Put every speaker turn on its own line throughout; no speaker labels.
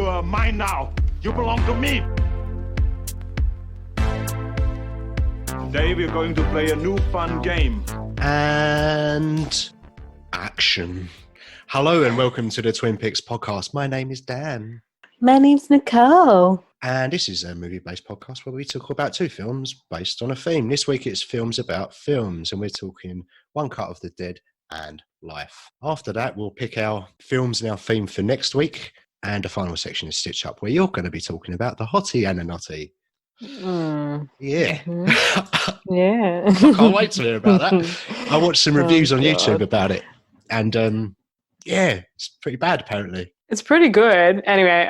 are mine now. You belong to me. Today we're going to play a new fun game.
And action. Hello and welcome to the Twin Peaks podcast. My name is Dan.
My name's Nicole.
And this is a movie-based podcast where we talk about two films based on a theme. This week it's films about films, and we're talking One Cut of the Dead and Life. After that, we'll pick our films and our theme for next week. And the final section is Stitch Up, where you're going to be talking about the hottie and the nutty. Yeah.
Mm-hmm. Yeah.
I can't wait to hear about that. I watched some reviews on YouTube about it. And yeah, it's pretty bad apparently.
It's pretty good. Anyway,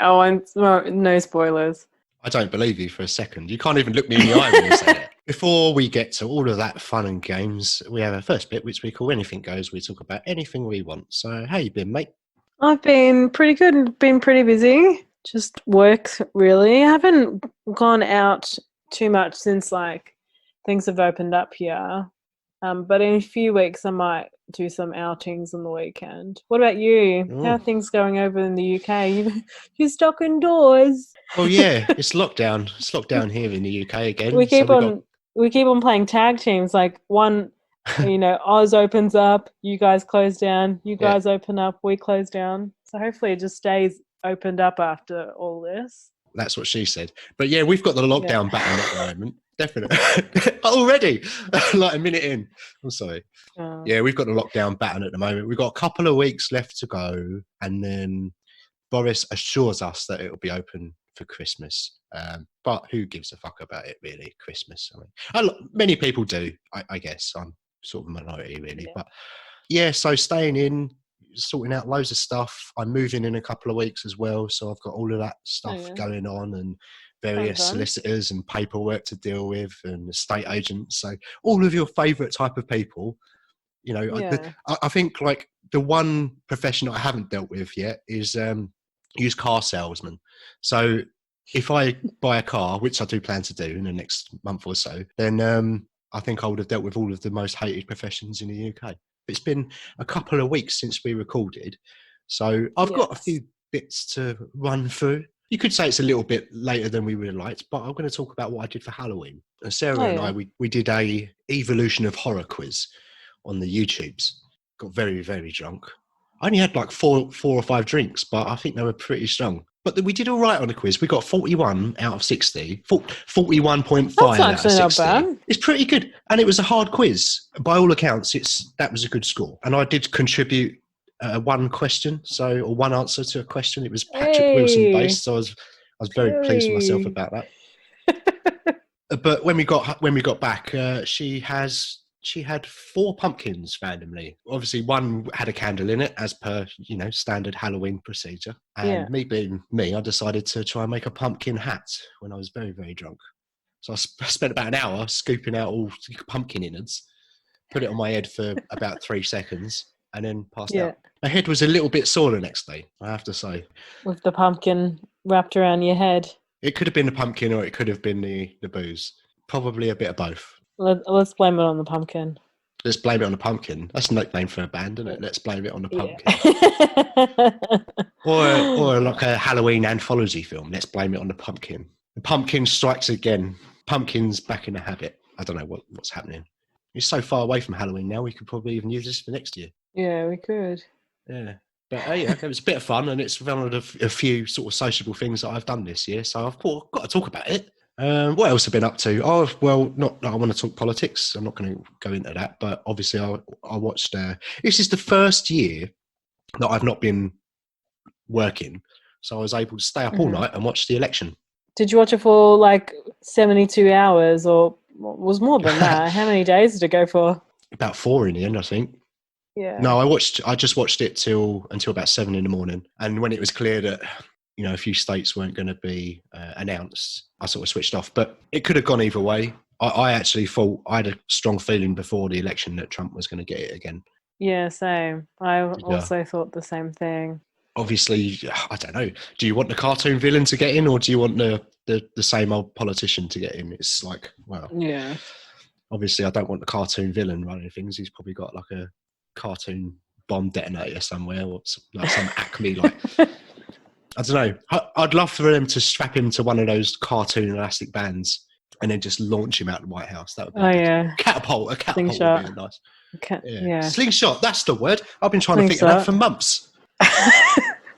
no spoilers.
I don't believe you for a second. You can't even look me in the eye when you say it. Before we get to all of that fun and games, we have our first bit, which we call Anything Goes. We talk about anything we want. So how you been, mate?
I've been pretty good. Been pretty busy. Just work, really. I haven't gone out too much since, things have opened up here. But in a few weeks, I might do some outings on the weekend. What about you?
Ooh.
How are things going over in the UK? You're stuck indoors.
Oh, yeah. It's lockdown. It's lockdown here in the UK again.
We keep on playing tag teams. One, Oz opens up, you guys close down. You guys open up, we close down. So hopefully it just stays opened up after all this.
That's what she said. But yeah, we've got the lockdown button at the moment. Definitely. Already. Like a minute in. I'm sorry. Yeah, we've got the lockdown button at the moment. We've got a couple of weeks left to go. And then Boris assures us that it'll be open for Christmas. But who gives a fuck about it, really? Christmas. I mean, many people do, I guess. I'm sort of a minority, really. Yeah. But yeah, so staying in, sorting out loads of stuff. I'm moving in a couple of weeks as well, so I've got all of that stuff going on and various solicitors and paperwork to deal with and estate agents. So all of your favourite type of people, I think the one profession I haven't dealt with yet is used car salesman. So if I buy a car, which I do plan to do in the next month or so, then I think I would have dealt with all of the most hated professions in the UK. It's been a couple of weeks since we recorded, so I've got a few bits to run through. You could say it's a little bit later than we would have liked, but I'm going to talk about what I did for Halloween. And Sarah and I, we did a evolution of horror quiz on the YouTubes. Got very, very drunk. I only had four or five drinks, but I think they were pretty strong. But we did all right on the quiz. We got 41 out of 60, 41.5 out of 60. Not bad. It's pretty good. And it was a hard quiz. By all accounts, that was a good score. And I did contribute one question, or one answer to a question. It was Patrick Wilson based, so I was very pleased with myself about that. But when we got back, she had 4 pumpkins randomly. Obviously, one had a candle in it, as per standard Halloween procedure. And me being me, I decided to try and make a pumpkin hat when I was very, very drunk. So I spent about an hour scooping out all pumpkin innards, put it on my head for about 3 seconds, and then passed out. My head was a little bit sore the next day, I have to say.
With the pumpkin wrapped around your head.
It could have been the pumpkin, or it could have been the booze. Probably a bit of both.
Let's blame it on the pumpkin.
Let's blame it on the pumpkin. That's a nickname for a band, isn't it? Let's blame it on the pumpkin. Yeah. or like a Halloween anthology film. Let's blame it on the pumpkin. The pumpkin strikes again. Pumpkin's back in the habit. I don't know what's happening. It's so far away from Halloween now, we could probably even use this for next year.
Yeah, we could.
Yeah. But it was a bit of fun, and it's one of a few sort of sociable things that I've done this year. So I've got to talk about it. What else have I been up to? Oh, well, not that I want to talk politics. I'm not going to go into that. But obviously, I watched... this is the first year that I've not been working. So I was able to stay up all night and watch the election.
Did you watch it for 72 hours, or was more than that? How many days did it go for?
About 4 in the end, I think.
Yeah.
No, I just watched it until about 7 in the morning. And when it was clear that a few states weren't going to be announced, I sort of switched off. But it could have gone either way. I actually thought, I had a strong feeling before the election that Trump was going to get it again.
Yeah, same. I also thought the same thing.
Obviously, I don't know. Do you want the cartoon villain to get in, or do you want the same old politician to get in? It's
yeah.
Obviously, I don't want the cartoon villain running things. He's probably got a cartoon bomb detonator somewhere, or some Acme I don't know. I'd love for them to strap him to one of those cartoon elastic bands and then just launch him out the White House. That would be
Oh
good.
A
Catapult
slingshot.
would be nice.
Yeah.
Slingshot, that's the word. I've been trying to think of that for months.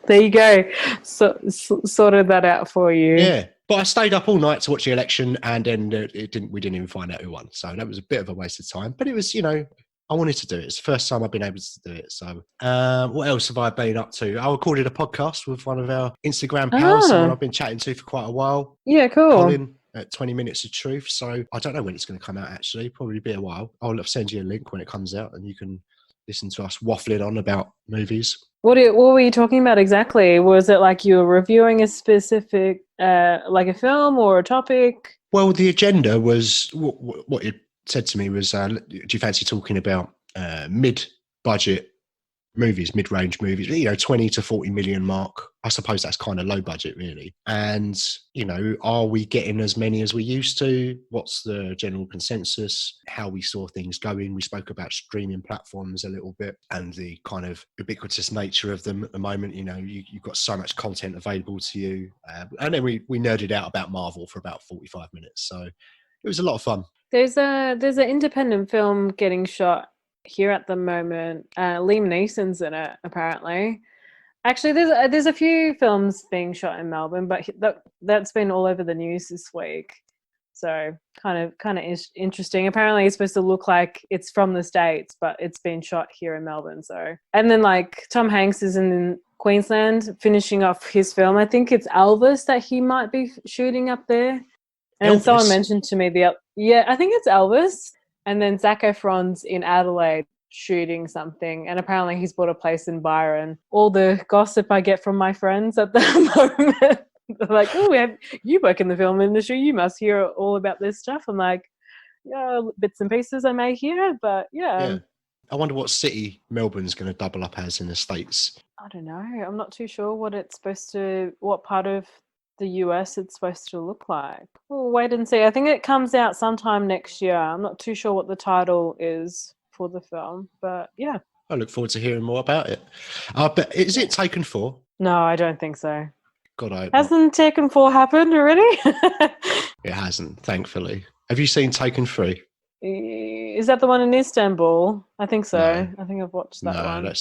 There you go. So sorted that out for you.
Yeah. But I stayed up all night to watch the election, and then we didn't even find out who won. So that was a bit of a waste of time. But it was, I wanted to do it. It's the first time I've been able to do it. So what else have I been up to? I recorded a podcast with one of our Instagram pals, someone I've been chatting to for quite a while.
Yeah, cool.
Colin at 20 Minutes of Truth. So I don't know when it's going to come out, actually. Probably be a while. I'll send you a link when it comes out, and you can listen to us waffling on about movies.
What were you talking about exactly? Was it like you were reviewing a specific, like a film or a topic?
Well, the agenda was, what it said to me was, do you fancy talking about mid-budget movies, mid-range movies, 20 to 40 million mark? I suppose that's kind of low budget, really. And, are we getting as many as we used to? What's the general consensus? How we saw things going? We spoke about streaming platforms a little bit and the kind of ubiquitous nature of them at the moment. You've got so much content available to you. And then we nerded out about Marvel for about 45 minutes. So it was a lot of fun.
There's an independent film getting shot here at the moment. Liam Neeson's in it, apparently. Actually, there's a few films being shot in Melbourne, but that's been all over the news this week. So kind of interesting. Apparently, it's supposed to look like it's from the States, but it's been shot here in Melbourne. So, and then like Tom Hanks is in Queensland finishing off his film. I think it's Elvis that he might be shooting up there. And
Elvis?
Someone mentioned to me I think it's Elvis. And then Zac Efron's in Adelaide shooting something, and apparently he's bought a place in Byron. All the gossip I get from my friends at the moment, they're like, "Oh, you work in the film industry, you must hear all about this stuff." I'm like, "Yeah, bits and pieces I may hear, but yeah."
I wonder what city Melbourne's going to double up as in the States.
I don't know. I'm not too sure what part of the US it's supposed to look like. We'll wait and see. I think it comes out sometime next year. I'm not too sure what the title is for the film, but yeah.
I look forward to hearing more about it. But is it Taken 4?
No, I don't think so.
God, I hope
Hasn't Taken 4 happened already?
It hasn't, thankfully. Have you seen Taken 3?
Is that the one in Istanbul? I think so.
No.
I think I've watched that one.
No,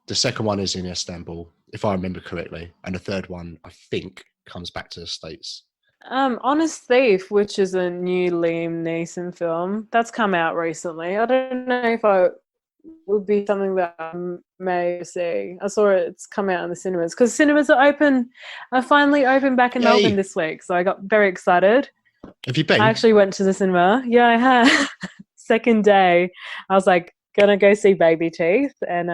the second one is in Istanbul, if I remember correctly, and the third one, I think, comes back to the States.
Honest Thief, which is a new Liam Neeson film, that's come out recently. I don't know if it would be something that I may see. I saw it's come out in the cinemas because cinemas are finally open back in Melbourne this week. So I got very excited.
Have you been?
I actually went to the cinema. Yeah, I had. Second day, I was like, gonna go see Baby Teeth, and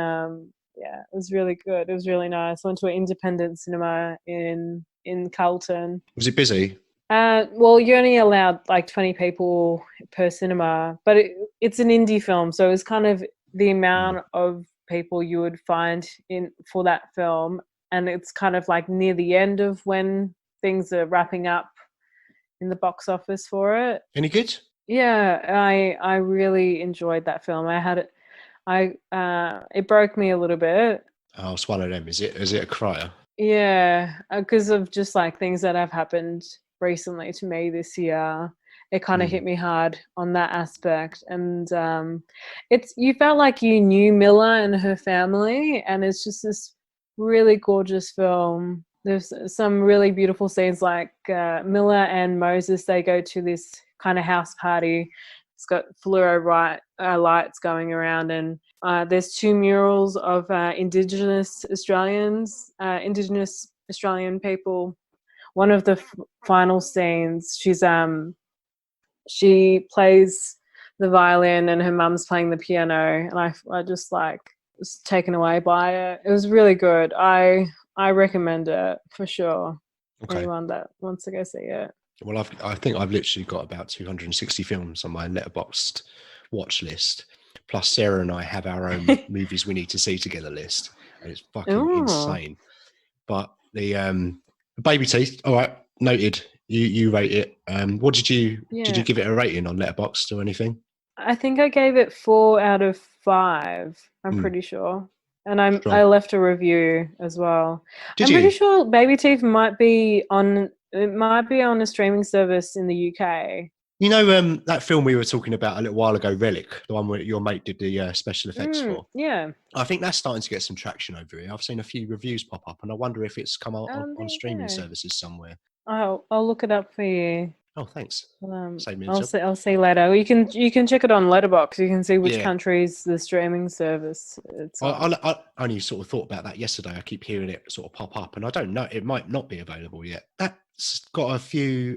it was really good. It was really nice. Went to an independent cinema in Carlton. Was
it busy?
Well, you're only allowed like 20 people per cinema, but it's an indie film, so it's kind of the amount of people you would find for that film, and it's kind of like near the end of when things are wrapping up in the box office for it.
Any good?
Yeah, I really enjoyed that film. It broke me a little bit.
Oh, it's one of them. Is it a crier?
Yeah, because of just like things that have happened recently to me this year. It kind of hit me hard on that aspect, and you felt like you knew Miller and her family, and it's just this really gorgeous film. There's some really beautiful scenes, like Miller and Moses. They go to this kind of house party. It's got fluoro lights going around, and there's 2 murals of Indigenous Australian people. One of the final scenes, she plays the violin and her mum's playing the piano, and I just was taken away by it. It was really good. I recommend it for sure. Okay. Anyone that wants to go see it.
Well, I think I've literally got about 260 films on my Letterboxd watch list. Plus, Sarah and I have our own movies we need to see together list, and it's fucking insane. But the Baby Teeth, all right, noted. You rate it. What did you give it a rating on Letterboxd or anything?
I think I gave it 4 out of 5. I'm pretty sure. And I
Strong.
left a review as well.
Did
I'm
you?
pretty sure Baby Teeth might be on a streaming service in the UK.
You know that film we were talking about a little while ago, Relic, the one where your mate did the special effects for.
Yeah.
I think that's starting to get some traction over here. I've seen a few reviews pop up, and I wonder if it's come out
There
on
you
streaming
go.
services somewhere.
I'll look it up for you.
Oh, thanks. Save me a
I'll
job.
see. I'll see later. You can check it on Letterboxd. You can see which
Yeah.
countries the streaming service it's on.
I only sort of thought about that yesterday. I keep hearing it sort of pop up, and I don't know. It might not be available yet. That's got a few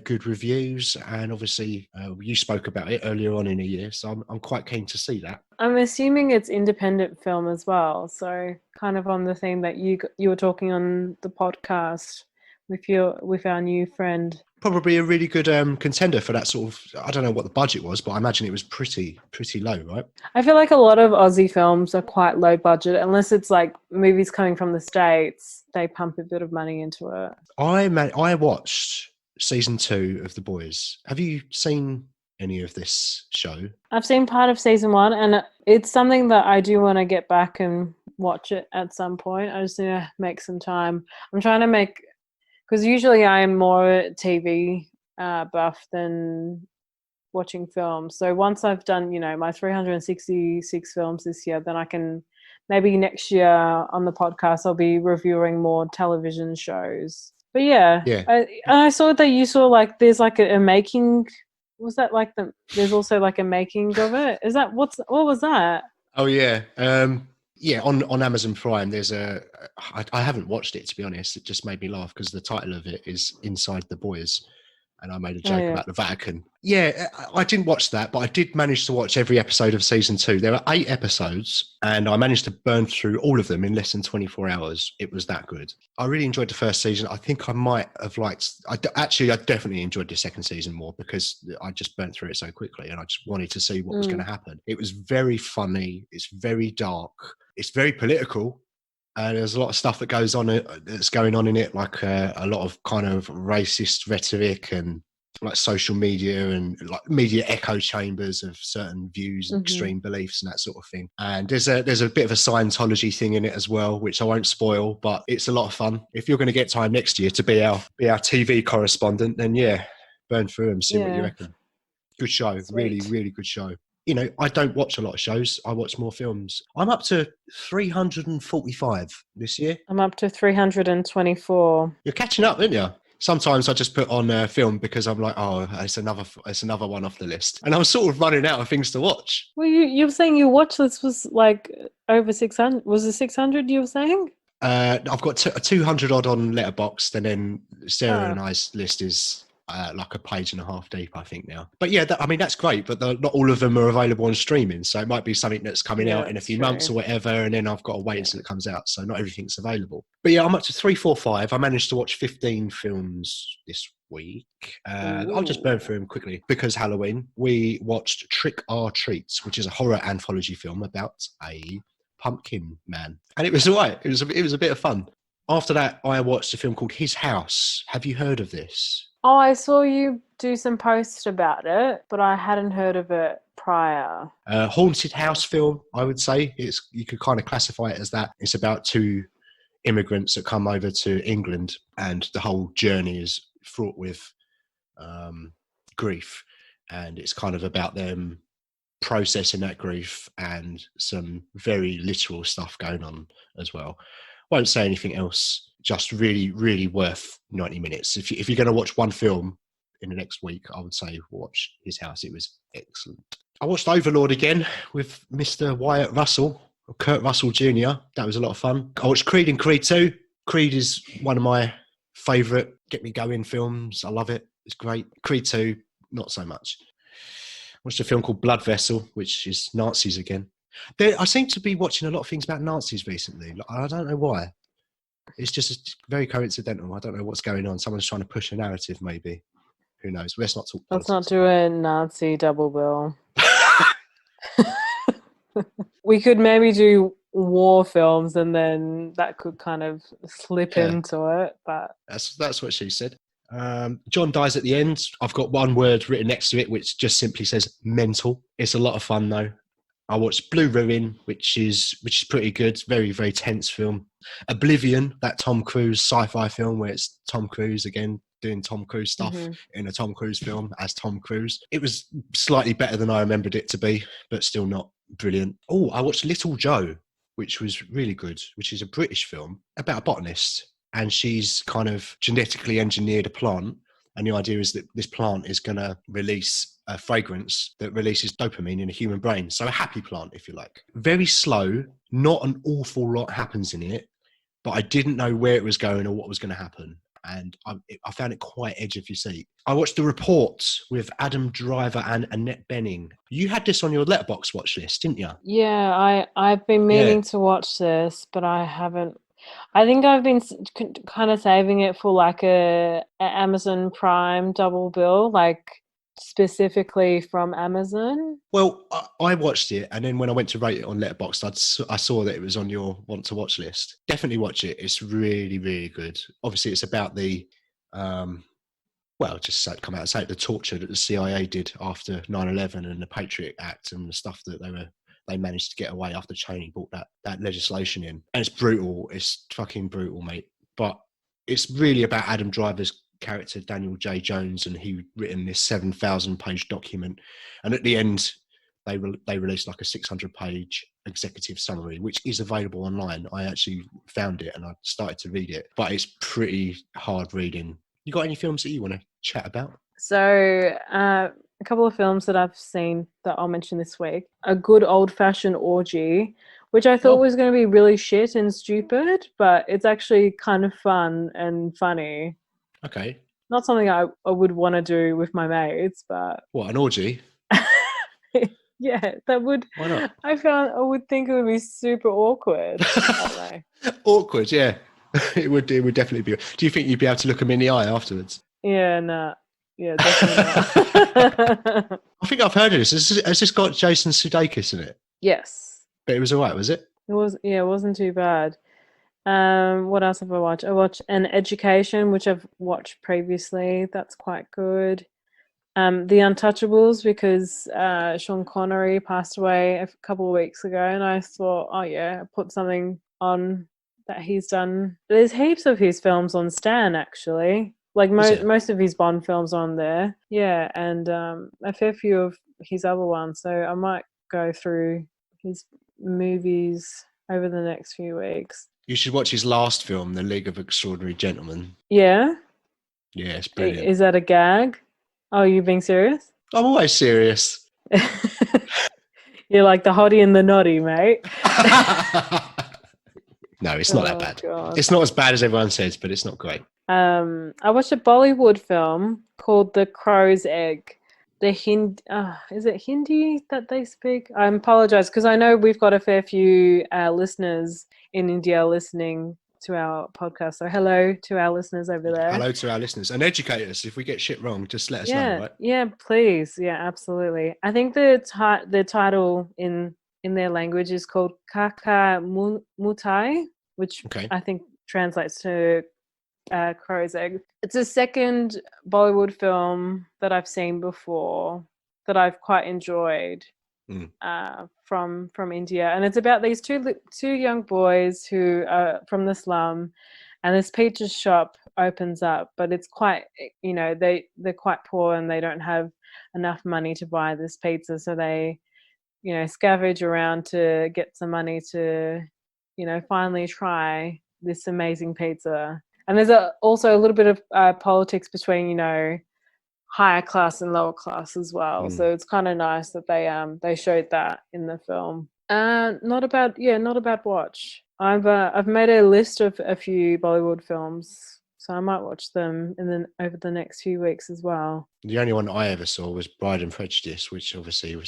good reviews, and obviously you spoke about it earlier on in the year, so I'm quite keen to see that.
I'm assuming it's independent film as well. So kind of on the theme that you were talking on the podcast with our new friend.
Probably a really good contender for that sort of. I don't know what the budget was, but I imagine it was pretty low, right?
I feel like a lot of Aussie films are quite low budget, unless it's like movies coming from the States. They pump a bit of money into it.
I watched season 2 of The Boys. Have you seen any of this show?
I've seen part of season 1, and it's something that I do want to get back and watch it at some point. I just need to make some time. I'm trying to make, because usually I am more TV buff than watching films. So once I've done, my 366 films this year, then I can maybe next year on the podcast I'll be reviewing more television shows. But yeah. I saw that you saw like there's like a making. Was that like there's also like a making of it? Is that what was that?
Oh yeah. Yeah, on Amazon Prime, there's I haven't watched it, to be honest. It just made me laugh because the title of it is Inside the Boys, and I made a joke about the Vatican. Yeah, I didn't watch that, but I did manage to watch every episode of season 2. There are 8 episodes, and I managed to burn through all of them in less than 24 hours. It was that good. I really enjoyed the first season. I think I might have liked... I definitely enjoyed the second season more because I just burnt through it so quickly, and I just wanted to see what was going to happen. It was very funny. It's very dark. It's very political. There's a lot of stuff that goes on that's going on in it, like a lot of kind of racist rhetoric and like social media and like media echo chambers of certain views and extreme beliefs and that sort of thing. And there's a bit of a Scientology thing in it as well, which I won't spoil, but it's a lot of fun. If you're going to get time next year to be our TV correspondent, then yeah, burn through them, see what you reckon. Good show. Sweet. Really, really good show. I don't watch a lot of shows. I watch more films. I'm up to 345 this year.
I'm up to 324.
You're catching up, aren't you? Sometimes I just put on a film because I'm like, oh, it's another one off the list. And I'm sort of running out of things to watch.
Well, you're saying your watch list was like over 600. Was it 600 you were saying?
I've got 200 odd on Letterboxd, and then Sarah and I's list is... like a page and a half deep, I think now. But yeah, that's great. But not all of them are available on streaming, so it might be something that's coming out in a few months or whatever, and then I've got to wait until it comes out. So not everything's available. But yeah, I'm up to 345. I managed to watch 15 films this week. I'll just burn through them quickly because Halloween. We watched Trick or Treat, which is a horror anthology film about a pumpkin man, and it was all right. It was a bit of fun. After that, I watched a film called His House. Have you heard of this?
Oh, I saw you do some posts about it, but I hadn't heard of it prior.
Haunted house film, I would say. You could kind of classify it as that. It's about 2 immigrants that come over to England, and the whole journey is fraught with grief. And it's kind of about them processing that grief and some very literal stuff going on as well. Won't say anything else. Just really, really worth 90 minutes. If you're going to watch one film in the next week, I would say watch His House. It was excellent. I watched Overlord again with Mr. Wyatt Russell, or Kurt Russell Jr. That was a lot of fun. I watched Creed and Creed 2. Creed is one of my favourite get me going films. I love it. It's great. Creed 2, not so much. I watched a film called Blood Vessel, which is Nazis again. I seem to be watching a lot of things about Nazis recently. I don't know why. It's just very coincidental. I don't know what's going on. Someone's trying to push a narrative, maybe. Who knows? Let's not talk politics.
Let's not do a Nazi double bill. We could maybe do war films, and then that could kind of slip into it. But
that's what she said. John dies at the end. I've got one word written next to it, which just simply says mental. It's a lot of fun, though. I watched Blue Ruin, which is pretty good. Very, very tense film. Oblivion, that Tom Cruise sci-fi film where it's Tom Cruise again doing Tom Cruise stuff in a Tom Cruise film as Tom Cruise. It was slightly better than I remembered it to be, but still not brilliant. Oh, I watched Little Joe, which was really good, which is a British film about a botanist. And she's kind of genetically engineered a plant. And the idea is that this plant is going to release a fragrance that releases dopamine in a human brain. So a happy plant, if you like. Very slow, not an awful lot happens in it, but I didn't know where it was going or what was going to happen. And I found it quite edge of your seat. I watched The Report with Adam Driver and Annette Bening. You had this on your Letterboxd watch list, didn't you?
Yeah, I've been meaning to watch this, but I haven't. I think I've been kind of saving it for like a Amazon Prime double bill, like specifically from Amazon.
Well, I watched it, and then when I went to rate it on Letterboxd, I saw that it was on your want to watch list. Definitely watch it. It's really, really good. Obviously, it's about the, just come out and say it, the torture that the CIA did after 9/11 and the Patriot Act and the stuff that they managed to get away after Cheney brought that legislation in. And it's brutal. It's fucking brutal, mate. But it's really about Adam Driver's character, Daniel J. Jones, and he written this 7,000-page document. And at the end, they released like a 600-page executive summary, which is available online. I actually found it and I started to read it. But it's pretty hard reading. You got any films that you want to chat about?
So, a couple of films that I've seen that I'll mention this week. A Good Old-Fashioned Orgy, which I thought was going to be really shit and stupid, but it's actually kind of fun and funny.
Okay.
Not something I would want to do with my mates, but...
What, an orgy?
Yeah, that would...
Why not?
I would think it would be super awkward. I don't know.
Awkward, yeah. It would definitely be. Do you think you'd be able to look them in the eye afterwards?
Yeah, nah. Yeah, definitely not.
I think I've heard of this. Has this got Jason Sudeikis in it?
Yes.
But it was all right, was it?
It wasn't too bad. What else have I watched? I watched An Education, which I've watched previously. That's quite good. The Untouchables, because Sean Connery passed away a couple of weeks ago, and I thought, oh yeah, put something on that he's done. There's heaps of his films on Stan, actually. Like most of his Bond films on there. Yeah, and a fair few of his other ones. So I might go through his movies over the next few weeks.
You should watch his last film, The League of Extraordinary Gentlemen.
Yeah?
Yeah, it's brilliant.
Is that a gag? Oh, you being serious?
I'm always serious.
You're like the hottie and the naughty, mate.
No, it's not that bad.
God.
It's not as bad as everyone says, but it's not great.
I watched a Bollywood film called The Crow's Egg. Is it Hindi that they speak? I apologize because I know we've got a fair few listeners in India listening to our podcast. So hello to our listeners over there.
Hello to our listeners, and educate us if we get shit wrong. Just let us know, right?
Yeah, please. Yeah, absolutely. I think the title in their language is called Kaka Mutai, which I think translates to Crow's Egg. It's a second Bollywood film that I've seen before that I've quite enjoyed from India, and it's about these two young boys who are from the slum, and this pizza shop opens up, but it's quite, they're quite poor and they don't have enough money to buy this pizza, so they scavenge around to get some money to finally try this amazing pizza. And there's also a little bit of politics between, higher class and lower class as well. So it's kind of nice that they showed that in the film. Not a bad watch. I've made a list of a few Bollywood films, so I might watch them over the next few weeks as well.
The only one I ever saw was Bride and Prejudice, which obviously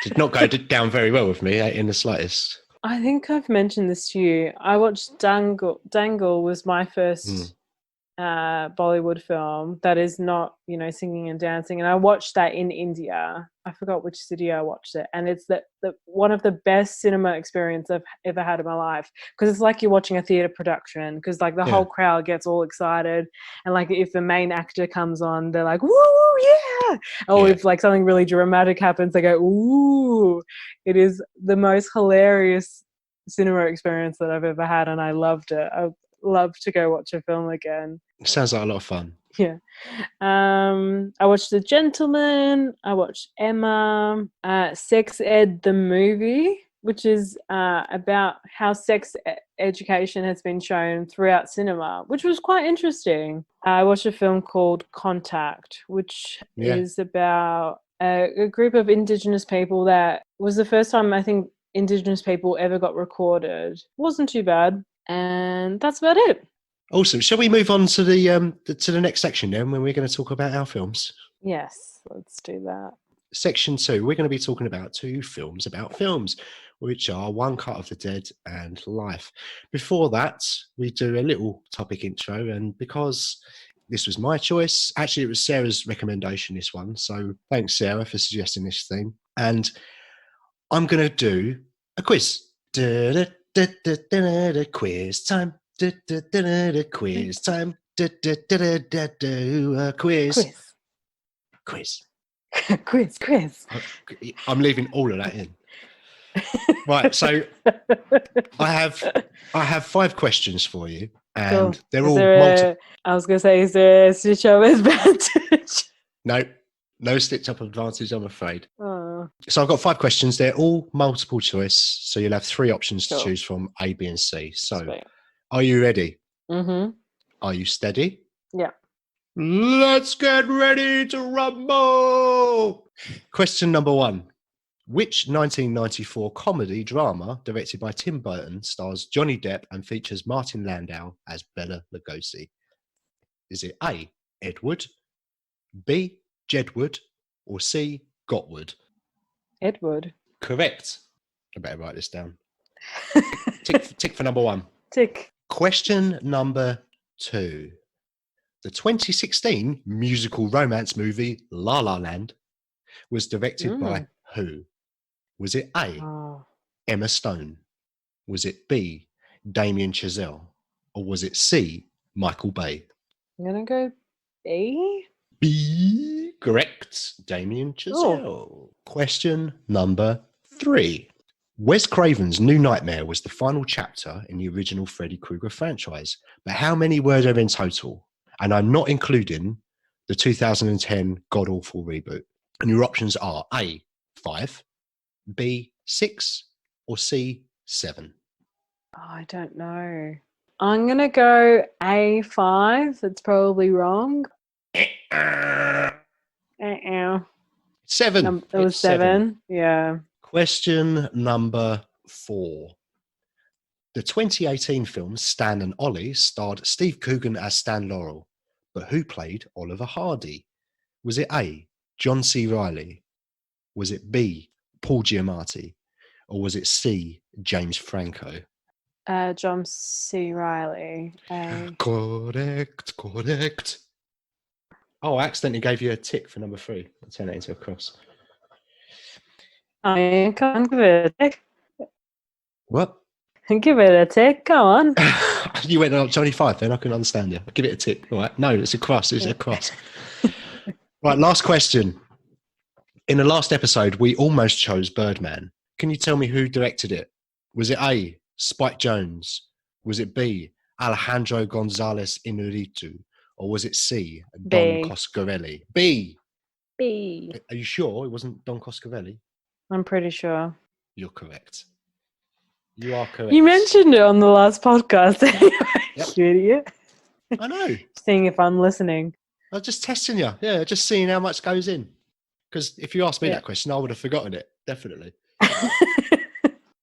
did not go down very well with me in the slightest.
I think I've mentioned this to you. I watched Dangle was my first Bollywood film that is not, singing and dancing. And I watched that in India. I forgot which city I watched it. And it's the one of the best cinema experience I've ever had in my life. Because it's like you're watching a theatre production. Because like the whole crowd gets all excited. And like if the main actor comes on, they're like, woo, yeah. Or if like something really dramatic happens, they go, ooh. It is the most hilarious cinema experience that I've ever had. And I loved it. I love to go watch a film again.
Sounds like a lot of fun.
Yeah. I watched The Gentleman. I watched Emma. Sex Ed the movie, which is about how sex education has been shown throughout cinema, which was quite interesting. I watched a film called Contact, which is about a group of Indigenous people that was the first time I think Indigenous people ever got recorded. Wasn't too bad. And that's about it.
Awesome. Shall we move on to the next section then, when we're going to talk about our films?
Yes, let's do that.
Section 2, we're going to be talking about 2 films about films, which are One Cut of the Dead and Life. Before that, we do a little topic intro, and because this was my choice, actually it was Sarah's recommendation, this one, so thanks Sarah for suggesting this theme. And I'm going to do a quiz. Quiz time. Quiz time. Quiz. I'm leaving all of that in. Right, so I have 5 questions for you, and they're all multiple.
I was going to say, is there a stitch up advantage?
No stitch up advantage, I'm afraid.
Oh.
So I've got 5 questions. They're all multiple choice, so you'll have 3 options to choose from, A, B, and C. So, are you ready?
Mm-hmm.
Are you steady?
Yeah.
Let's get ready to rumble! Question number 1. Which 1994 comedy drama directed by Tim Burton stars Johnny Depp and features Martin Landau as Bela Lugosi? Is it A, Edward, B, Jedward, or C, Gotwood?
Edward.
Correct. I better write this down. Tick for number 1.
Tick.
Question number 2. The 2016 musical romance movie La La Land was directed by who? Was it A, Emma Stone? Was it B, Damien Chazelle? Or was it C, Michael Bay?
I'm going to go B.
B, correct. Damien Chazelle. Question number 3. Wes Craven's New Nightmare was the final chapter in the original Freddy Krueger franchise, but how many were there in total? And I'm not including the 2010 god-awful reboot. And your options are A, 5, B, 6, or C, 7.
Oh, I don't know. I'm going to go A5. It's probably wrong.
7.
It was 7. Yeah.
Question number 4. The 2018 film Stan and Ollie starred Steve Coogan as Stan Laurel, but who played Oliver Hardy? Was it A, John C. Reilly? Was it B, Paul Giamatti? Or was it C, James Franco?
John C. Reilly.
Correct. Oh, I accidentally gave you a tick for number 3. I'll turn that into a cross.
I can't give it a tick.
What?
Give it a tick. Go on.
You went on 25 then. I couldn't understand you. I'll give it a tick. All right. No, it's a cross. It's a cross. Right. Last question. In the last episode, we almost chose Birdman. Can you tell me who directed it? Was it A, Spike Jonze? Was it B, Alejandro Gonzalez Inarritu? Or was it C, Don Coscarelli? B. Are you sure it wasn't Don Coscarelli?
I'm pretty sure.
You're correct. You are correct.
You mentioned it on the last podcast anyway, you idiot.
I know.
Seeing if I'm listening.
I was just testing you. Yeah, just seeing how much goes in. Because if you asked me that question, I would have forgotten it. Definitely.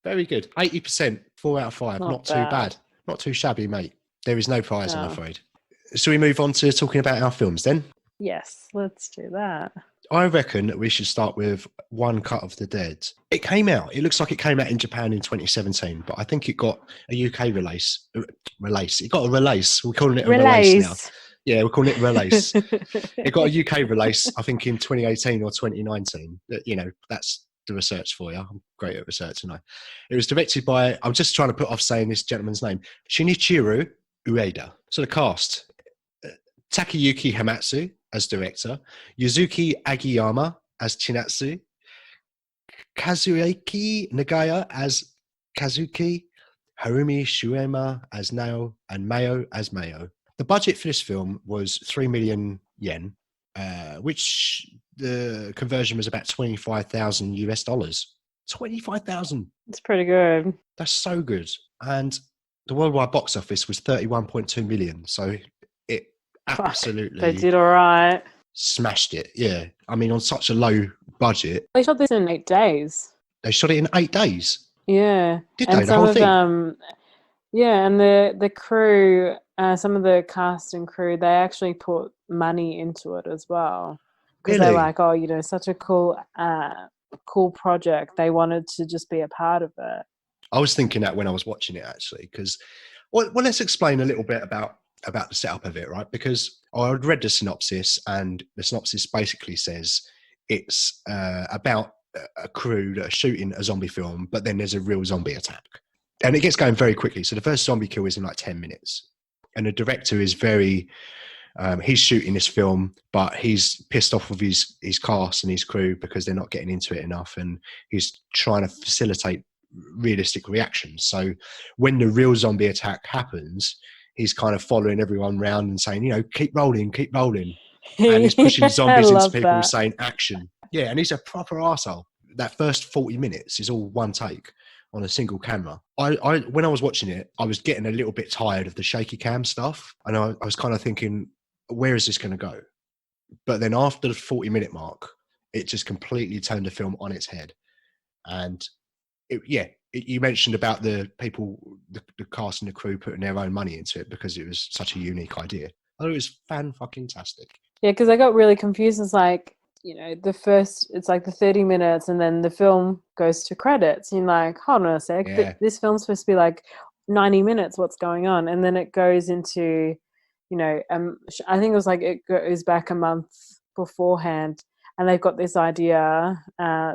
Very good. 80%, 4 out of 5. Not too bad. Not too shabby, mate. There is no prize, I'm afraid. Shall we move on to talking about our films then?
Yes, let's do that.
I reckon that we should start with One Cut of the Dead. It came out. It looks like it came out in Japan in 2017, but I think it got a UK release. It got a release. We're calling it a release now. Yeah, we're calling it release. It got a UK release, I think, in 2018 or 2019. You know, that's the research for you. I'm great at research, and it was directed by, I'm just trying to put off saying this gentleman's name, Shinichiro Ueda. So the cast, Takayuki Hamatsu as director, Yuzuki Agiyama as Chinatsu, Kazuaki Nagaya as Kazuki, Harumi Shuema as Nao, and Mayo as Mayo. The budget for this film was 3 million yen, which the conversion was about 25,000 US dollars. 25,000.
It's pretty good.
That's so good. And the worldwide box office was 31.2 million. So it absolutely
They did all right.
smashed it. Yeah. I mean, on such a low budget.
They shot this in 8 days.
They shot it in 8 days.
Yeah.
Did
and
they? The whole thing?
Yeah, and the crew, some of the cast and crew, they actually put money into it as well. Because
Really?
they're like, oh, you know, such a cool project. They wanted to just be a part of it.
I was thinking that when I was watching it, actually, because well, let's explain a little bit about the setup of it, right? Because I'd read the synopsis, and the synopsis basically says it's about a crew that are shooting a zombie film, but then there's a real zombie attack. And it gets going very quickly. So the first zombie kill is in like 10 minutes. And the director is very, he's shooting this film, but he's pissed off with his cast and his crew because they're not getting into it enough. And he's trying to facilitate realistic reactions. So when the real zombie attack happens, he's kind of following everyone around and saying, you know, keep rolling. And he's pushing zombies into people saying action. Yeah, and he's a proper arsehole. That first 40 minutes is all one take on a single camera. I when I was watching it, I was getting a little bit tired of the shaky cam stuff. And I was kind of thinking, where is this going to go? But then after the 40-minute mark, it just completely turned the film on its head. And you mentioned about the people, the cast and the crew putting their own money into it because it was such a unique idea. I thought it was fan-fucking-tastic. Yeah,
because I got really confused. It's like, you know, it's like the 30 minutes and then the film goes to credits. You're like, hold on a sec.
Yeah.
This film's supposed to be like 90 minutes. What's going on? And then it goes into, you know, I think it was like it goes back a month beforehand and they've got this idea,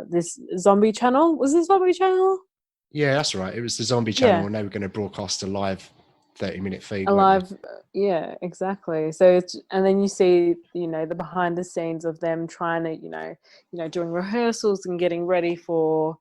this zombie channel. Was it Zombie Channel?
Yeah, that's right. It was the Zombie Channel and they were going to broadcast a live 30-minute feed.
Yeah, exactly. So and then you see, you know, the behind the scenes of them trying to, you know, doing rehearsals and getting ready for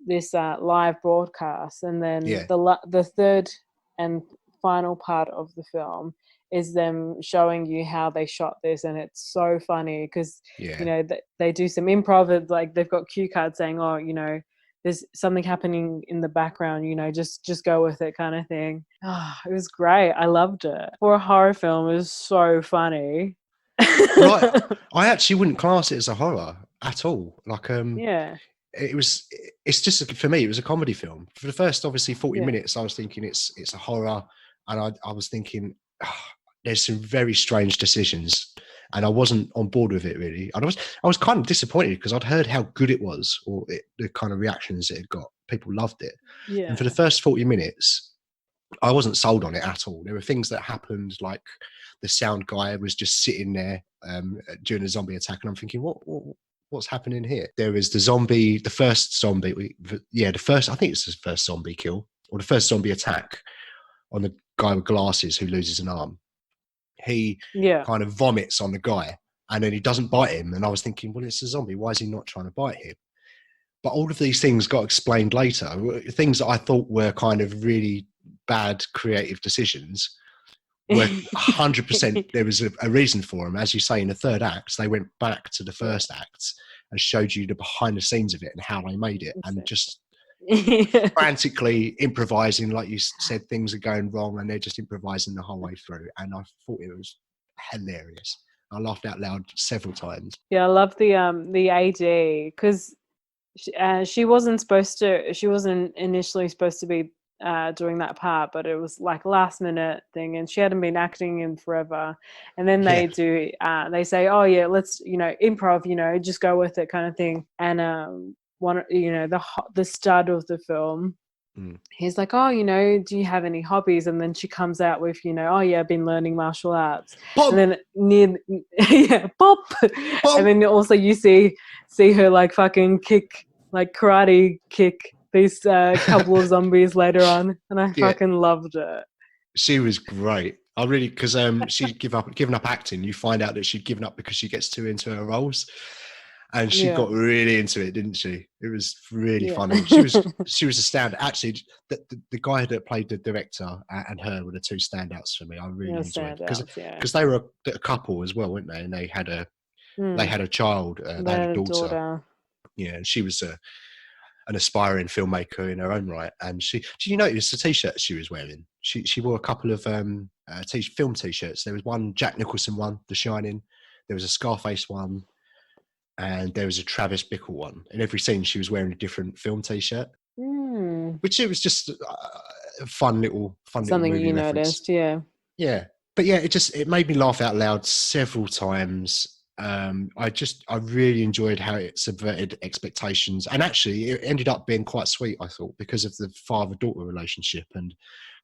this live broadcast. And then the third and final part of the film is them showing you how they shot this, and it's so funny because you know they do some improv. Like they've got cue cards saying, oh, you know, there's something happening in the background, you know, just go with it kind of thing. Oh, it was great. I loved it. For a horror film, it was so funny.
Right. I actually wouldn't class it as a horror at all. Like, it's just, for me, it was a comedy film. For the first, obviously, 40 minutes, I was thinking it's a horror. And I was thinking, there's some very strange decisions. And I wasn't on board with it, really. And I was kind of disappointed because I'd heard how good it was, or the kind of reactions it had got. People loved it. Yeah. And for the first 40 minutes, I wasn't sold on it at all. There were things that happened, like the sound guy was just sitting there during a zombie attack, and I'm thinking, what's happening here? There was the first zombie. I think it's the first zombie kill, or the first zombie attack on the guy with glasses who loses an arm. He kind of vomits on the guy and then he doesn't bite him. And I was thinking, well, it's a zombie. Why is he not trying to bite him? But all of these things got explained later. Things that I thought were kind of really bad creative decisions were 100%. There was a reason for them. As you say, in the third act, they went back to the first act and showed you the behind the scenes of it and how they made it. And just frantically improvising, like you said, things are going wrong and they're just improvising the whole way through. And I thought it was hilarious. I laughed out loud several times. Yeah, I love the AD because she wasn't initially supposed to be doing that part, but it was like last minute thing, and she hadn't been acting in forever. And then they they say, oh yeah, let's, you know, improv, you know, just go with it kind of thing. And the stud of the film
he's like, oh, do you have any hobbies? And then she comes out with, oh yeah, I've been learning martial arts.
Pop!
And then pop.
Pop!
And then also you see her like fucking kick, like karate kick these couple of zombies later on, and I fucking loved it.
She was great. I really, because she'd given up acting. You find out that she'd given up because she gets too into her roles. And she got really into it, didn't she? It was really funny. She was a stand. Actually, the guy that played the director and her were the two standouts for me. I really enjoyed because they were a couple as well, weren't they? And they had a child. They had a daughter. Yeah, and she was an aspiring filmmaker in her own right. And did you notice the t-shirt she was wearing? She wore a couple of film t-shirts. There was one Jack Nicholson one, The Shining. There was a Scarface one. And there was a Travis Bickle one. In every scene, she was wearing a different film T-shirt, which it was just a fun little
something
movie
you
reference.
Noticed, yeah.
But yeah, it made me laugh out loud several times. I really enjoyed how it subverted expectations, and actually, it ended up being quite sweet. I thought because of the father-daughter relationship and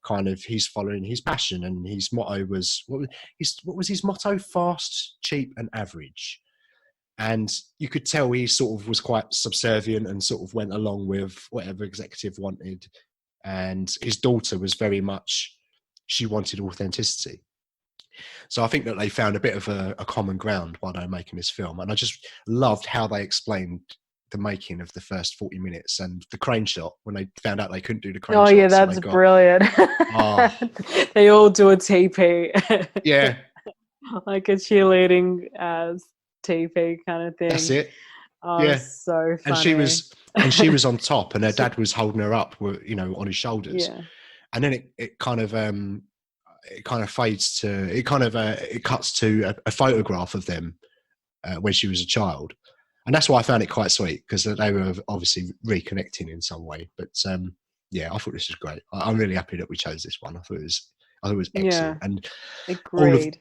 kind of he's following his passion, and his motto was what was his motto? Fast, cheap, and average. And you could tell he sort of was quite subservient and sort of went along with whatever executive wanted. And his daughter was very much, she wanted authenticity. So I think that they found a bit of a common ground while they were making this film. And I just loved how they explained the making of the first 40 minutes and the crane shot when they found out they couldn't do the crane shot.
Oh, yeah, that's brilliant. They all do a TP.
Yeah.
Like a cheerleading TP kind of thing.
That's it.
Oh, yeah. So funny.
And she was on top, and her dad was holding her up, on his shoulders. Yeah. And then it cuts to a photograph of them when she was a child, and that's why I found it quite sweet because they were obviously reconnecting in some way. But I thought this was great. I'm really happy that we chose this one. I thought it was excellent. Yeah. And
agreed.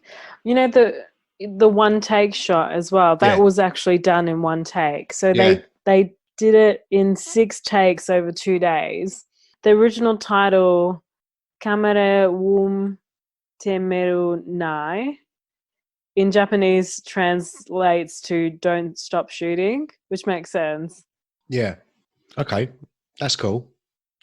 The one take shot as well. That was actually done in one take. So they did it in 6 takes over 2 days. The original title, Kamere wum temeru nai, in Japanese translates to "Don't stop shooting," which makes sense.
Yeah. Okay, that's cool.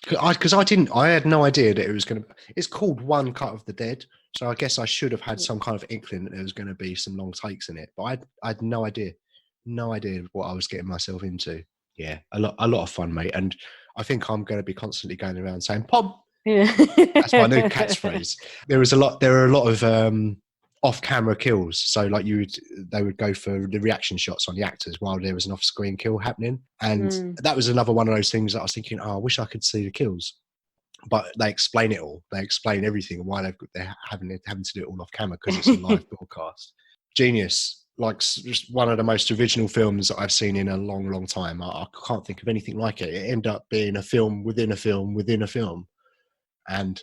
Because I had no idea that it was going to. It's called One Cut of the Dead, so I guess I should have had some kind of inkling that there was going to be some long takes in it. But I had no idea what I was getting myself into. Yeah, a lot of fun, mate. And I think I'm going to be constantly going around saying "Pop." Yeah, that's my new catchphrase. There are a lot of off-camera kills. So like they would go for the reaction shots on the actors while there was an off-screen kill happening. And that was another one of those things that I was thinking, I wish I could see the kills. But they explain it all. They explain everything and why they're having to do it all off camera because it's a live broadcast. Genius. Like just one of the most original films that I've seen in a long, long time. I can't think of anything like it. It ended up being a film within a film within a film. And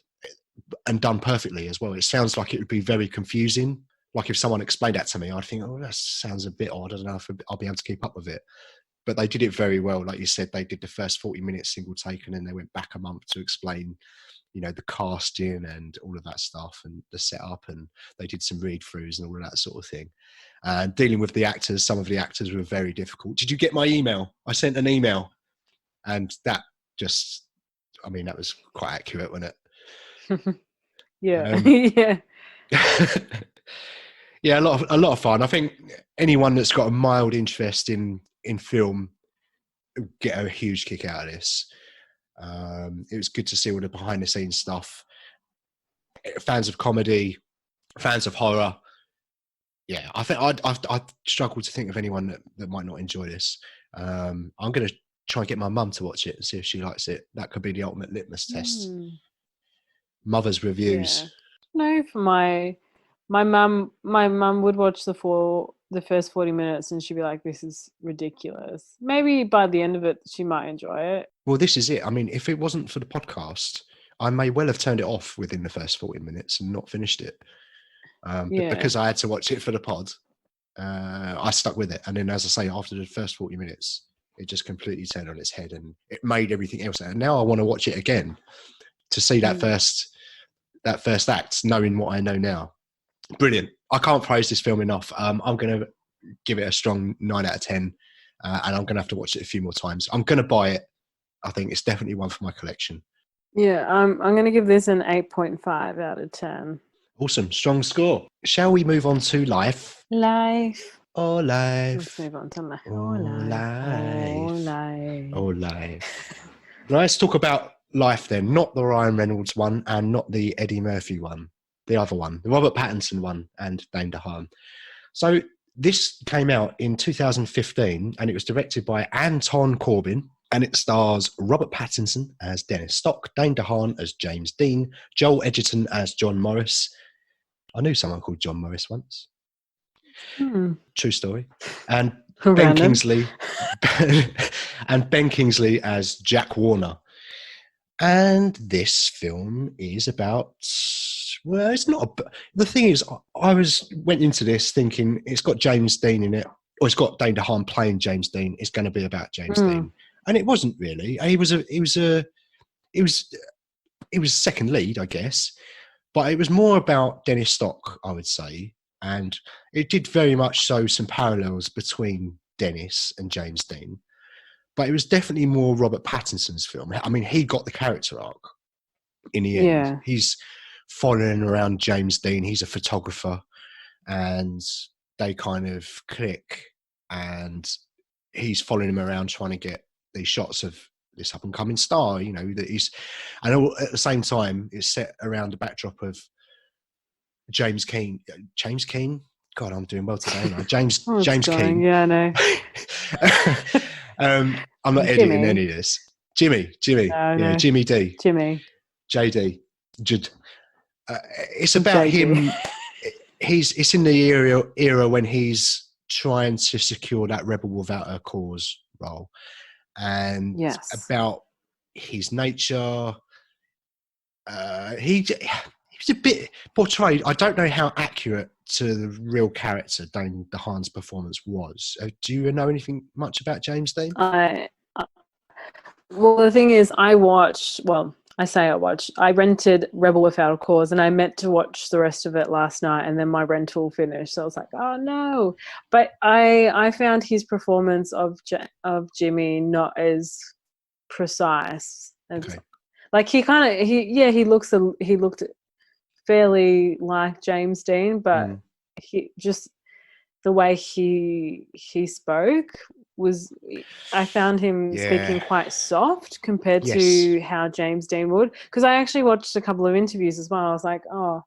done perfectly as well. It sounds like it would be very confusing. Like if someone explained that to me, I'd think, that sounds a bit odd. I don't know if I'll be able to keep up with it. But they did it very well. Like you said, they did the first 40 minutes single take and then they went back a month to explain, the casting and all of that stuff and the setup. And they did some read-throughs and all of that sort of thing. And dealing with the actors, some of the actors were very difficult. Did you get my email? I sent an email and that was quite accurate, wasn't it?
Yeah.
Yeah, a lot of fun. I think anyone that's got a mild interest in film will get a huge kick out of this. It was good to see all the behind the scenes stuff. Fans of comedy, fans of horror. Yeah, I think I'd struggle to think of anyone that might not enjoy this. I'm going to try and get my mum to watch it and see if she likes it. That could be the ultimate litmus test. Mother's reviews.
Yeah. No, for my mum would watch the first 40 minutes and she'd be like, this is ridiculous. Maybe by the end of it she might enjoy it.
Well, this is it. I mean, if it wasn't for the podcast, I may well have turned it off within the first 40 minutes and not finished it. But because I had to watch it for the pod, I stuck with it. And then, as I say, after the first 40 minutes, It just completely turned on its head, and it made everything else. And now I want to watch it again to see that first act, knowing what I know now. Brilliant. I can't praise this film enough. I'm going to give it a strong 9 out of 10, and I'm going to have to watch it a few more times. I'm going to buy it. I think it's definitely one for my collection.
Yeah, I'm going to give this an 8.5 out of 10.
Awesome. Strong score. Shall we move on to life?
Life.
Oh, life.
Let's move on to life.
Oh,
life.
life. Oh, life. Let's talk about life then. Not the Ryan Reynolds one and not the Eddie Murphy one. The other one. The Robert Pattinson one and Dane DeHaan. So this came out in 2015 and it was directed by Anton Corbijn. And it stars Robert Pattinson as Dennis Stock, Dane DeHaan as James Dean, Joel Edgerton as John Morris. I knew someone called John Morris once. True story. And Ben Kingsley as Jack Warner. And this film is about, well, it's not. The thing is, I went into this thinking it's got James Dean in it, or it's got Dane DeHaan playing James Dean. It's going to be about James Dean. And it wasn't really. He was second lead, I guess, but it was more about Dennis Stock, I would say, and it did very much show some parallels between Dennis and James Dean. But it was definitely more Robert Pattinson's film. I mean, he got the character arc in the end.
Yeah.
He's following around James Dean. He's a photographer, and they kind of click, and he's following him around trying to get these shots of this up and coming star, you know, that he's, and at the same time, it's set around the backdrop of James Keane. God, I'm doing well today, aren't I? James Keane.
Yeah, I know.
I'm not editing any of this. Jimmy.
No.
Jimmy D. JD. It's about him. It's in the era when he's trying to secure that rebel without a cause role. And about his nature. He was a bit portrayed. I don't know how accurate to the real character Dane DeHaan's performance was. Do you know anything much about James Dean?
Well, the thing is, I rented Rebel Without a Cause, and I meant to watch the rest of it last night, and then my rental finished, so I was like, oh no. But I found his performance of Jimmy not as precise as, like, he looked fairly like James Dean, but he just, the way he spoke was, I found him speaking quite soft compared to how James Dean would. Because I actually watched a couple of interviews as well. I was like, oh,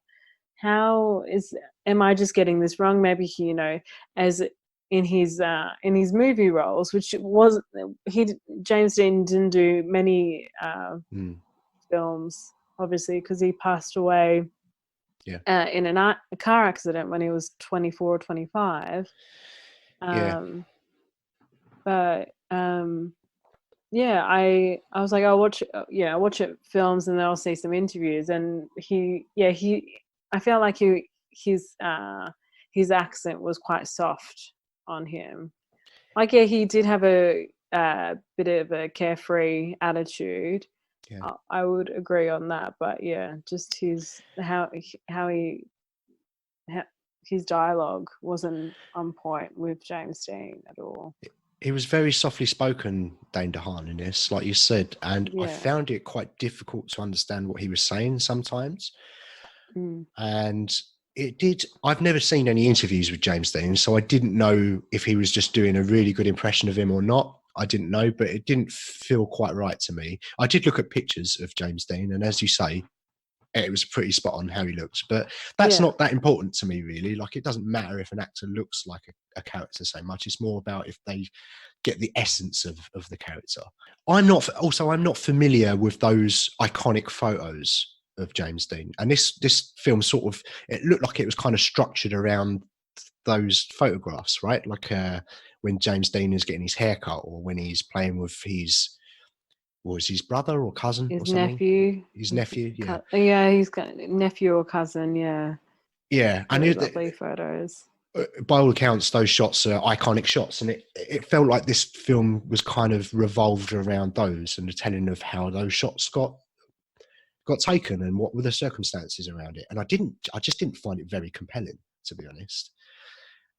am I just getting this wrong? Maybe he, you know, as in his movie roles, which was, James Dean didn't do many films, obviously, because he passed away in a car accident when he was 24 or 25. But I was like, I'll watch it films, and then I'll see some interviews. And I felt like his accent was quite soft on him. Like, he did have a bit of a carefree attitude. Yeah. I would agree on that, but just his dialogue wasn't on point with James Dean at all.
He was very softly spoken, Dane DeHaan, in this, like you said, and I found it quite difficult to understand what he was saying sometimes. And I've never seen any interviews with James Dean, so I didn't know if he was just doing a really good impression of him or not. I didn't know, but it didn't feel quite right to me. I did look at pictures of James Dean, and as you say, it was pretty spot on how he looks. But that's not that important to me, really. Like, it doesn't matter if an actor looks like a character so much. It's more about if they get the essence of the character. I'm not familiar with those iconic photos of James Dean. And this film sort of, it looked like it was kind of structured around those photographs, right? Like when James Dean is getting his haircut, or when he's playing with his brother or cousin,
his nephew.
His nephew,
he's got nephew or cousin, yeah.
Yeah,
and lovely photos.
by all accounts, those shots are iconic shots, and it felt like this film was kind of revolved around those and the telling of how those shots got taken and what were the circumstances around it. And I just didn't find it very compelling, to be honest.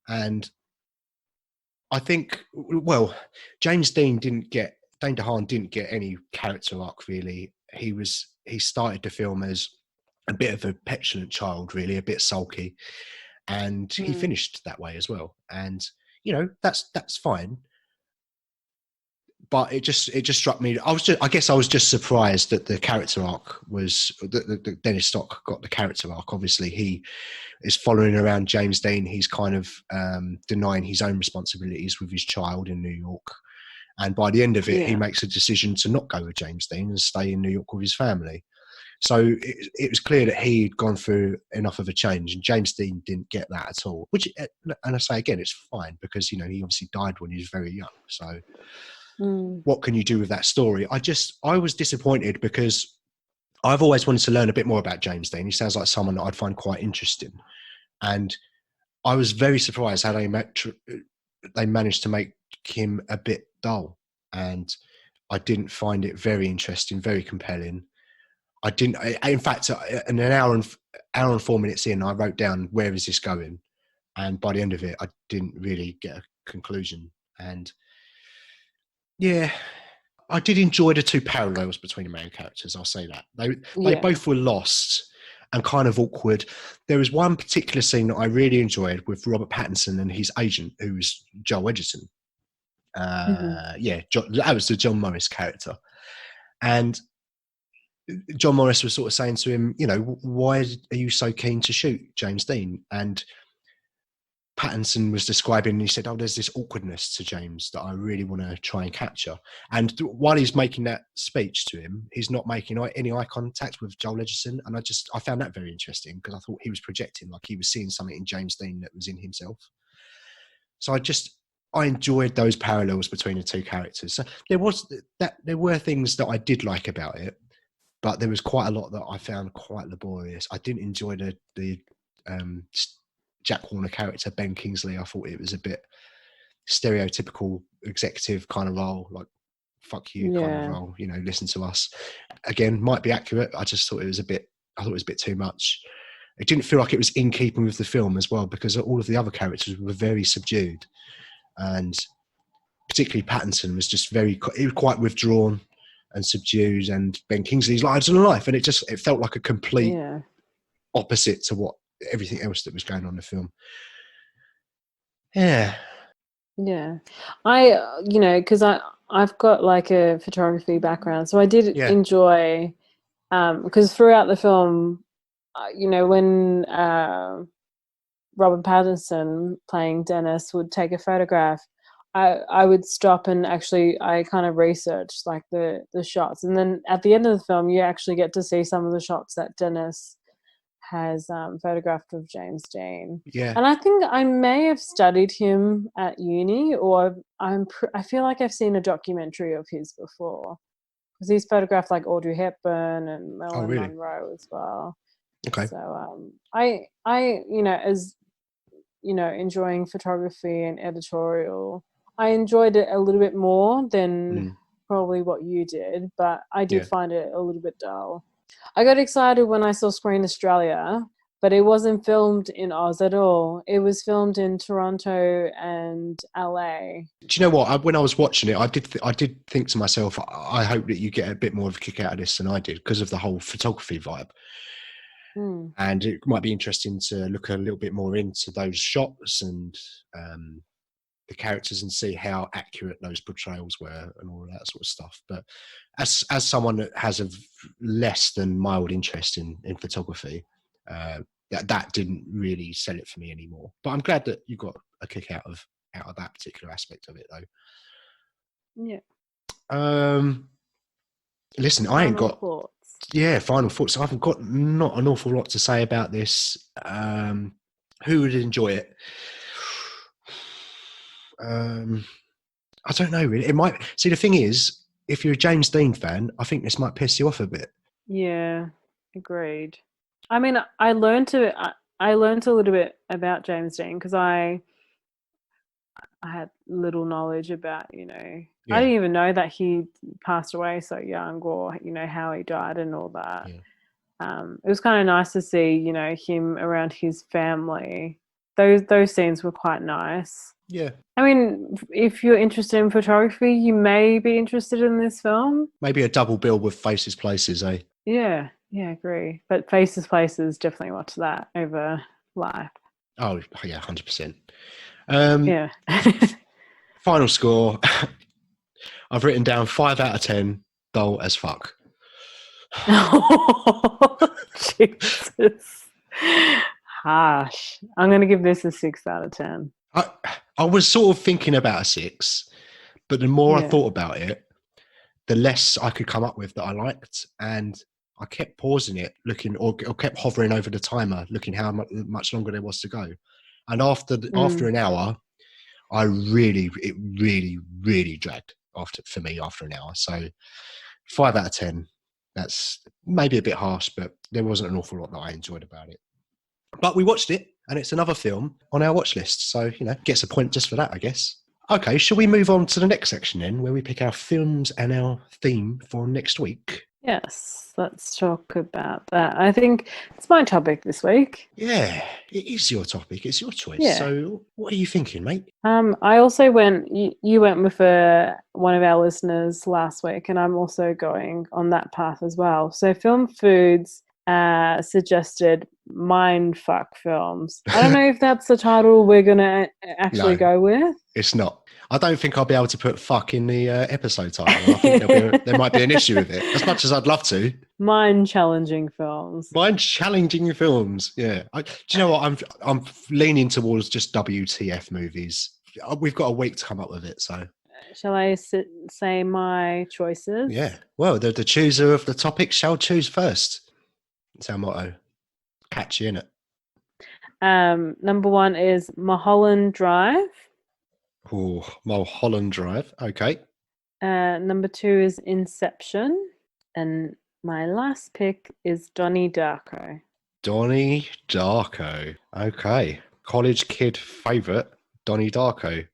And I think, well, Dane DeHaan didn't get any character arc really. He started the film as a bit of a petulant child, really, a bit sulky, and he finished that way as well. And that's fine. But it just struck me. I guess I was just surprised that the character arc was that Dennis Stock got the character arc. Obviously, he is following around James Dean. He's kind of denying his own responsibilities with his child in New York. And by the end of it, he makes a decision to not go with James Dean and stay in New York with his family. So it was clear that he'd gone through enough of a change, and James Dean didn't get that at all. Which, and I say again, it's fine because he obviously died when he was very young. So what can you do with that story? I was disappointed because I've always wanted to learn a bit more about James Dean. He sounds like someone that I'd find quite interesting, and I was very surprised how they managed to make him a bit dull, and I didn't find it very interesting, very compelling. In fact, in an hour and 4 minutes in, I wrote down, where is this going? And by the end of it, I didn't really get a conclusion. And yeah, I did enjoy the two parallels between the main characters. I'll say that. They both were lost and kind of awkward. There was one particular scene that I really enjoyed with Robert Pattinson and his agent, who was Joel Edgerton. That was the John Morris character. And John Morris was sort of saying to him, why are you so keen to shoot James Dean? And Pattinson was describing, and he said, there's this awkwardness to James that I really want to try and capture. And while he's making that speech to him, he's not making any eye contact with Joel Edgerton. And I found that very interesting because I thought he was projecting, like he was seeing something in James Dean that was in himself. So I enjoyed those parallels between the two characters. So there were things that I did like about it, but there was quite a lot that I found quite laborious. I didn't enjoy the Jack Warner character, Ben Kingsley. I thought it was a bit stereotypical executive kind of role, like fuck you kind of role, listen to us. Again, might be accurate. I just thought it was a bit too much. It didn't feel like it was in keeping with the film as well, because all of the other characters were very subdued. And particularly Pattinson was just he was quite withdrawn and subdued, and Ben Kingsley's larger than life. And it felt like a complete opposite to what everything else that was going on in the film. Yeah.
Because I've got like a photography background, so I did enjoy because throughout the film, when Robert Pattinson playing Dennis would take a photograph, I would stop and I kind of researched like the shots, and then at the end of the film you actually get to see some of the shots that Dennis has photographed of James Dean. Yeah. And I think I may have studied him at uni, or I feel like I've seen a documentary of his before, because he's photographed like Audrey Hepburn and Marilyn Monroe as well.
Okay.
So as enjoying photography and editorial, I enjoyed it a little bit more than probably what you did, but I did find it a little bit dull. I got excited when I saw Screen Australia, but it wasn't filmed in Oz at all. It was filmed in Toronto and LA. Do
you know what? When I was watching it, I did think to myself, I hope that you get a bit more of a kick out of this than I did, because of the whole photography vibe. And it might be interesting to look a little bit more into those shots and the characters and see how accurate those portrayals were and all of that sort of stuff. But as someone that has a less than mild interest in photography, that didn't really sell it for me anymore. But I'm glad that you got a kick out of that particular aspect of it, though.
Yeah.
Listen, I ain't got thoughts. Final thoughts. I haven't got not an awful lot to say about this. Who would enjoy it? I don't know, really. It might. See, the thing is, if you're a James Dean fan, I think this might piss you off a bit.
Yeah, agreed. I mean, I learned to I learned a little bit about James Dean because I had little knowledge about, I
Yeah.
didn't even know that he passed away so young, or how he died and all that.
Yeah.
It was kind of nice to see, him around his family. Those scenes were quite nice.
Yeah.
I mean, if you're interested in photography, you may be interested in this film.
Maybe a double bill with Faces Places, eh?
Yeah, agree. But Faces Places, definitely watch that over Life.
Oh, yeah, 100%.
Yeah.
Final score. I've written down 5 out of 10, dull as fuck.
Oh, Jesus. Harsh. I'm going to give this a 6 out of 10.
I was sort of thinking about a 6, but the more I
Yeah.
thought about it, the less I could come up with that I liked. And I kept pausing it, looking, or kept hovering over the timer, looking how much longer there was to go. And after an hour, it really dragged for me after an hour. So 5 out of 10. That's maybe a bit harsh, but there wasn't an awful lot that I enjoyed about it. But we watched it, and it's another film on our watch list. So, gets a point just for that, I guess. Okay, shall we move on to the next section then, where we pick our films and our theme for next week?
Yes, let's talk about that. I think it's my topic this week.
Yeah, it is your topic. It's your choice.
Yeah.
So what are you thinking, mate?
I also you went with one of our listeners last week, and I'm also going on that path as well. So Film Foods suggested mindfuck films. I don't know if that's the title we're going to actually go with.
It's not. I don't think I'll be able to put fuck in the episode title. I think there might be an issue with it, as much as I'd love to.
Mind-challenging films.
Mind-challenging films, yeah. Do you know what? I'm leaning towards just WTF movies. We've got a week to come up with it, so.
Shall I say my choices?
Yeah. Well, the chooser of the topic shall choose first. That's our motto. Catchy, innit?
Number 1 is Mulholland Drive.
Oh, Mulholland Drive. Okay.
Number 2 is Inception. And my last pick is Donnie Darko.
Donnie Darko. Okay. College kid favourite, Donnie Darko.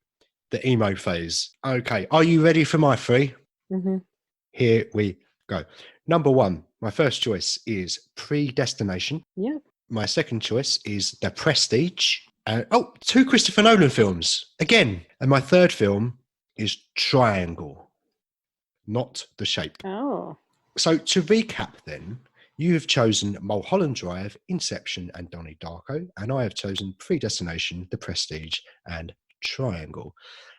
The emo phase. Okay. Are you ready for my 3?
Mm-hmm.
Here we go. Number 1, my first choice is Predestination.
Yeah.
My second choice is The Prestige. 2 Christopher Nolan films again. And my third film is Triangle, not The Shape.
Oh.
So to recap then, you have chosen Mulholland Drive, Inception and Donnie Darko, and I have chosen Predestination, The Prestige and Triangle.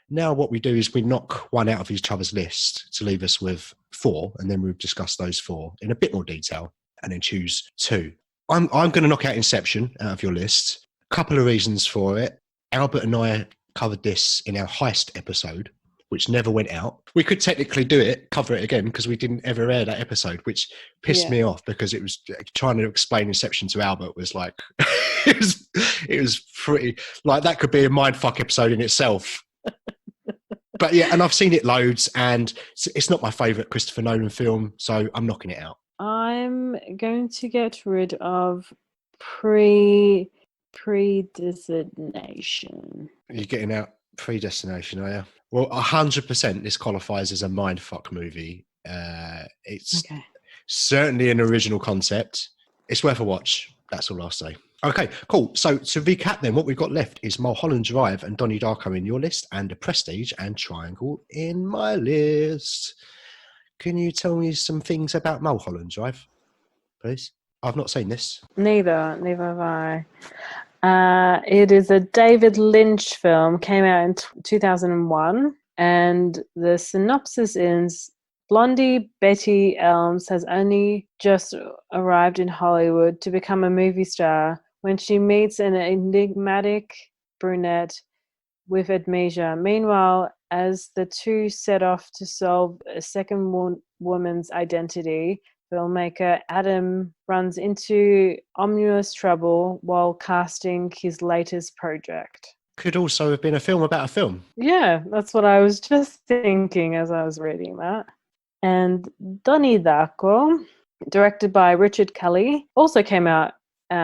Now what we do is we knock one out of each other's list to leave us with 4, and then we'll discuss those 4 in a bit more detail and then choose 2. I'm going to knock out Inception out of your list. A couple of reasons for it. Albert and I covered this in our heist episode, which never went out. We could technically cover it again, because we didn't ever air that episode, which pissed me off, because it was trying to explain Inception to Albert was like, it was pretty, like that could be a mindfuck episode in itself. But yeah, and I've seen it loads, and it's not my favourite Christopher Nolan film, so I'm knocking it out.
I'm going to get rid of Predestination.
You're getting out Predestination, are you? Well, 100% this qualifies as a mindfuck movie. It's certainly an original concept. It's worth a watch. That's all I'll say. Okay, cool. So to recap then, what we've got left is Mulholland Drive and Donnie Darko in your list, and The Prestige and Triangle in my list. Can you tell me some things about Mulholland Drive, please? I've not seen this.
Neither have I. It is a David Lynch film, came out in 2001, and the synopsis is Blondie Betty Elms has only just arrived in Hollywood to become a movie star when she meets an enigmatic brunette with amnesia. Meanwhile, as the two set off to solve a second woman's identity, filmmaker Adam runs into ominous trouble while casting his latest project.
Could also have been a film about a film.
Yeah, that's what I was just thinking as I was reading that. And Donnie Darko, directed by Richard Kelly, also came out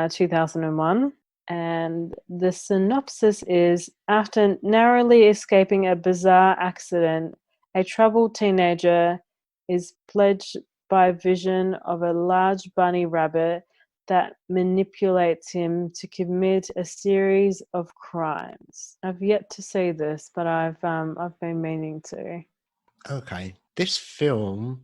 2001. And the synopsis is, after narrowly escaping a bizarre accident, a troubled teenager is pledged by vision of a large bunny rabbit that manipulates him to commit a series of crimes. I've yet to see this, but I've been meaning to.
Okay. This film,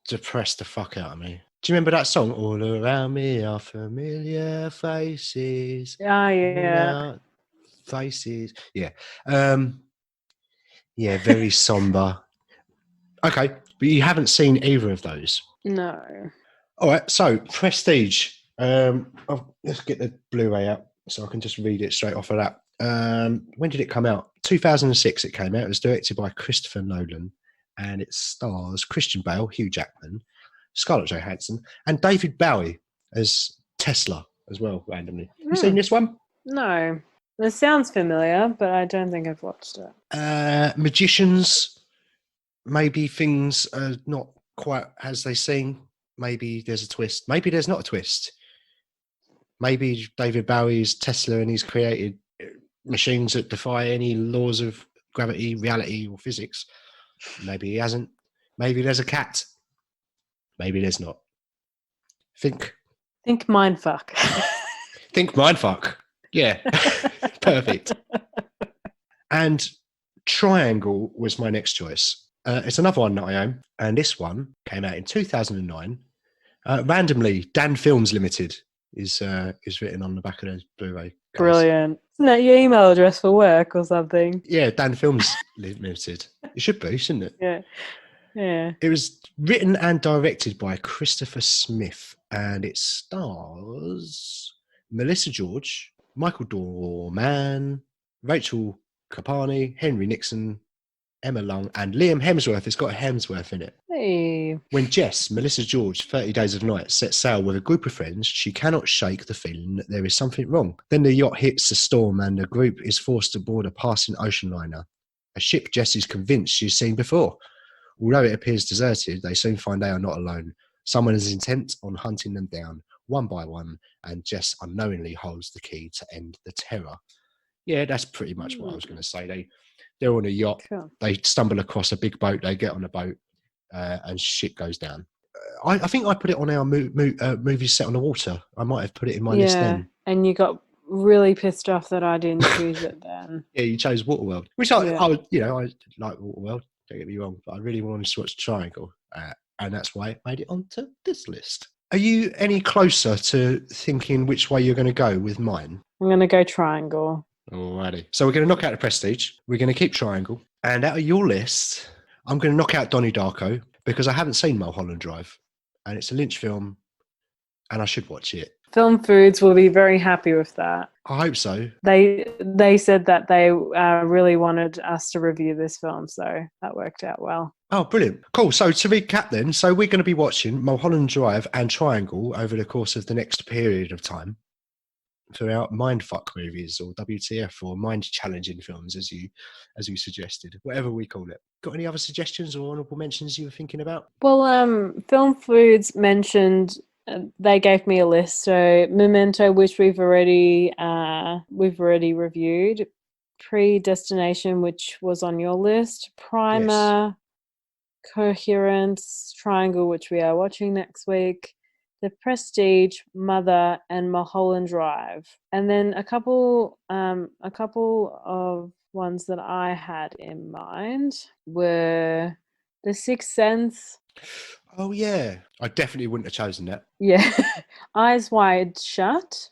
depressed the fuck out of me. Do you remember that song? All around me are familiar faces.
Oh yeah.
Familiar faces. Yeah. Yeah, very somber. Okay, but you haven't seen either of those.
No.
All right, so Prestige. Let's get the Blu-ray out so I can just read it straight off of that. When did it come out? 2006 it came out. It was directed by Christopher Nolan, and it stars Christian Bale, Hugh Jackman, Scarlett Johansson, and David Bowie as Tesla as well, randomly. You seen this one?
No. It sounds familiar, but I don't think I've watched it.
Magicians, maybe things are not quite as they seem. Maybe there's a twist. Maybe there's not a twist. Maybe David Bowie's Tesla and he's created machines that defy any laws of gravity, reality, or physics. Maybe he hasn't. Maybe there's a cat. Maybe there's not. Think
mindfuck.
Think mindfuck. Yeah. Perfect. And Triangle was my next choice. It's another one that I own. And this one came out in 2009. Randomly, Dan Films Limited is written on the back of the Blu-ray case.
Brilliant. Isn't that your email address for work or something?
Yeah, Dan Films Limited. It should be, shouldn't it?
Yeah. Yeah.
It was written and directed by Christopher Smith, and it stars Melissa George, Michael Dorman, Rachel Capani, Henry Nixon, Emma Lung, and Liam Hemsworth. It's got a Hemsworth in it.
Hey.
When Jess, Melissa George, 30 Days of Night, sets sail with a group of friends, she cannot shake the feeling that there is something wrong. Then the yacht hits a storm and the group is forced to board a passing ocean liner, a ship Jess is convinced she's seen before. Although it appears deserted, they soon find they are not alone. Someone is intent on hunting them down, one by one, and Jess unknowingly holds the key to end the terror. Yeah, that's pretty much what I was going to say. They're on a yacht.
Cool.
They stumble across a big boat. They get on a boat, and shit goes down. I think I put it on our movies set on the water. I might have put it in my list then.
And you got really pissed off that I didn't choose it then.
Yeah, you chose Waterworld, which I like Waterworld. Don't get me wrong, but I really wanted to watch Triangle, and that's why it made it onto this list. Are you any closer to thinking which way you're going to go with mine?
I'm going to go Triangle.
Alrighty. So we're going to knock out the Prestige. We're going to keep Triangle. And out of your list, I'm going to knock out Donnie Darko because I haven't seen Mulholland Drive. And it's a Lynch film, and I should watch it.
Film Foods will be very happy with that.
I hope so.
They said that they really wanted us to review this film, so that worked out well.
Oh, brilliant. Cool. So to recap then, so we're going to be watching Mulholland Drive and Triangle over the course of the next period of time for our mindfuck movies, or WTF, or mind-challenging films, as you suggested, whatever we call it. Got any other suggestions or honourable mentions you were thinking about?
Well, Film Foods mentioned... they gave me a list. So Memento, which we've already reviewed. Predestination, which was on your list. Primer, yes. Coherence, Triangle, which we are watching next week. The Prestige, Mother, and Mulholland Drive. And then a couple of ones that I had in mind were The Sixth Sense.
Oh, yeah. I definitely wouldn't have chosen that.
Yeah. Eyes Wide Shut.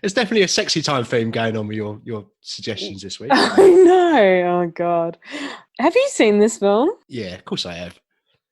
There's definitely a sexy time theme going on with your suggestions this week.
I know. Oh, God. Have you seen this film?
Yeah, of course I have.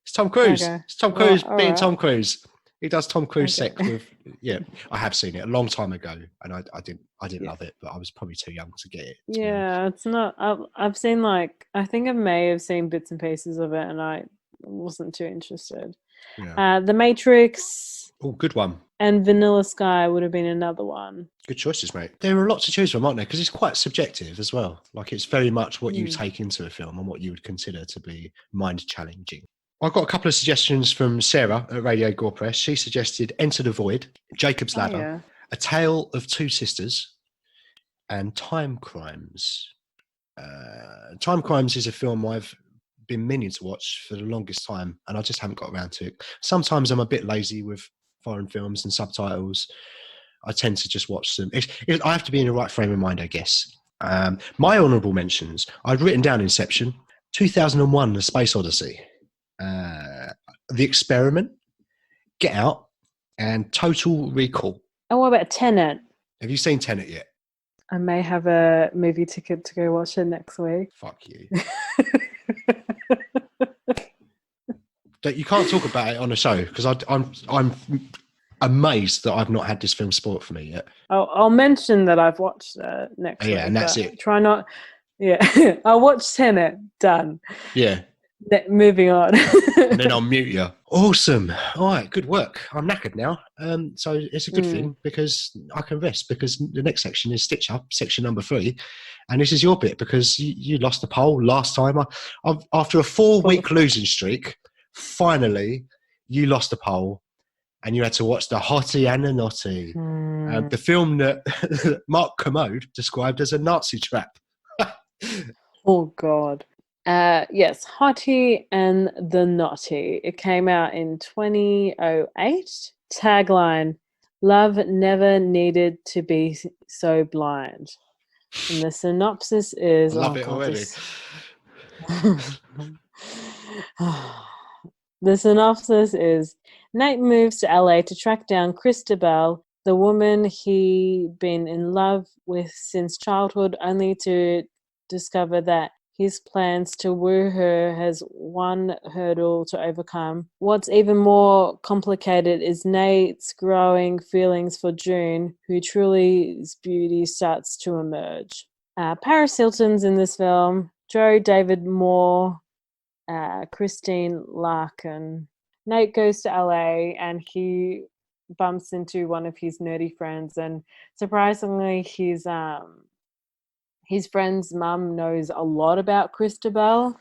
It's Tom Cruise. Okay. It's Tom Cruise being right. Tom Cruise. He does Tom Cruise sex with... Yeah, I have seen it a long time ago, and I didn't love it, but I was probably too young to get it.
Yeah, it's not... I've seen, I think I may have seen bits and pieces of it, and I wasn't too interested. Yeah. The Matrix...
Oh, good one.
And Vanilla Sky would have been another one.
Good choices, mate. There are a lot to choose from, aren't there? Because it's quite subjective as well. Like, it's very much what you take into a film and what you would consider to be mind-challenging. I've got a couple of suggestions from Sarah at Radio Gore Press. She suggested Enter the Void, Jacob's Ladder,
yeah.
A Tale of Two Sisters, and Time Crimes. Time Crimes is a film I've been meaning to watch for the longest time, and I just haven't got around to it. Sometimes I'm a bit lazy with foreign films and subtitles. I tend to just watch them. I have to be in the right frame of mind, I guess. My honourable mentions, I'd written down Inception, 2001, The Space Odyssey, The Experiment, Get Out, and Total Recall.
And what about Tenet?
Have you seen Tenet yet?
I may have a movie ticket to go watch it next week.
Fuck you. You can't talk about it on a show because I'm amazed that I've not had this film spoiled for me yet.
I'll mention that I've watched it next week.
Yeah, and that's it.
Try not. Yeah, I'll watch Tenet. Done.
Yeah.
Moving on.
And then I'll mute you. Awesome. All right, good work. I'm knackered now. So it's a good thing because I can rest because the next section is Stitch Up, section number 3. And this is your bit because you lost the poll last time. After a 4-week losing streak, finally you lost the poll and you had to watch The Hottie and the Naughty, the film that Mark Commode described as a Nazi trap.
Oh, God. Yes, Hottie and the Naughty. It came out in 2008. Tagline, love never needed to be so blind. And the synopsis is...
I love it already.
The synopsis is, Nate moves to LA to track down Christabel, the woman he'd been in love with since childhood, only to discover that his plans to woo her has one hurdle to overcome. What's even more complicated is Nate's growing feelings for June, who truly's beauty starts to emerge. Paris Hilton's in this film. Joe David Moore, Christine Larkin. Nate goes to LA and he bumps into one of his nerdy friends, and surprisingly his friend's mum knows a lot about Christabel.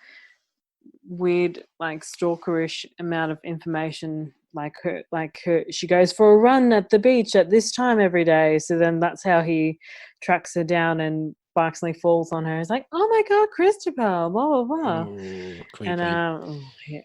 Weird, like stalkerish amount of information, like her, she goes for a run at the beach at this time every day. So then that's how he tracks her down and accidentally falls on her. He's like, oh my God, Christabel, blah, blah, blah.
Ooh, creepy.
And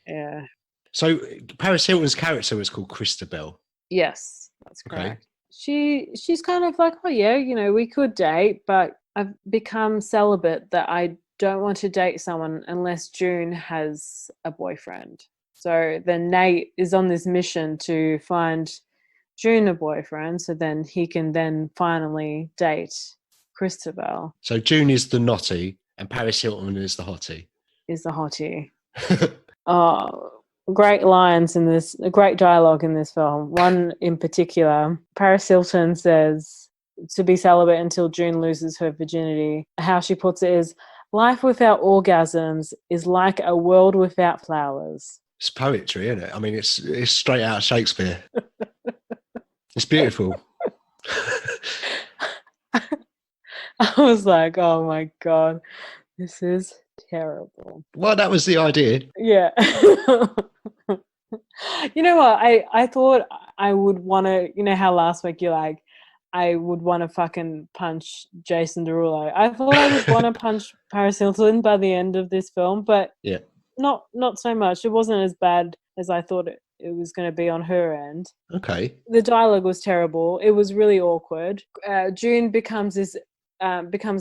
yeah.
So Paris Hilton's character was called Christabel.
Yes, that's correct.
Okay.
She's kind of like, oh yeah, we could date, but I've become celibate that I don't want to date someone unless June has a boyfriend. So then Nate is on this mission to find June a boyfriend so then he can then finally date Christabel.
So June is the naughty and Paris Hilton is the hottie.
Is the hottie. Oh, great lines in this, great dialogue in this film. One in particular, Paris Hilton says to be celibate until June loses her virginity. How she puts it is, life without orgasms is like a world without flowers.
It's poetry, isn't it? I mean, it's straight out of Shakespeare. It's beautiful.
I was like, oh my God, this is terrible.
Well, that was the idea.
Yeah. You know what? I thought I would want to, how last week you're like, I would want to fucking punch Jason Derulo. I thought I would want to punch Paris Hilton by the end of this film, but
yeah,
not so much. It wasn't as bad as I thought it was going to be on her end.
Okay.
The dialogue was terrible. It was really awkward. June becomes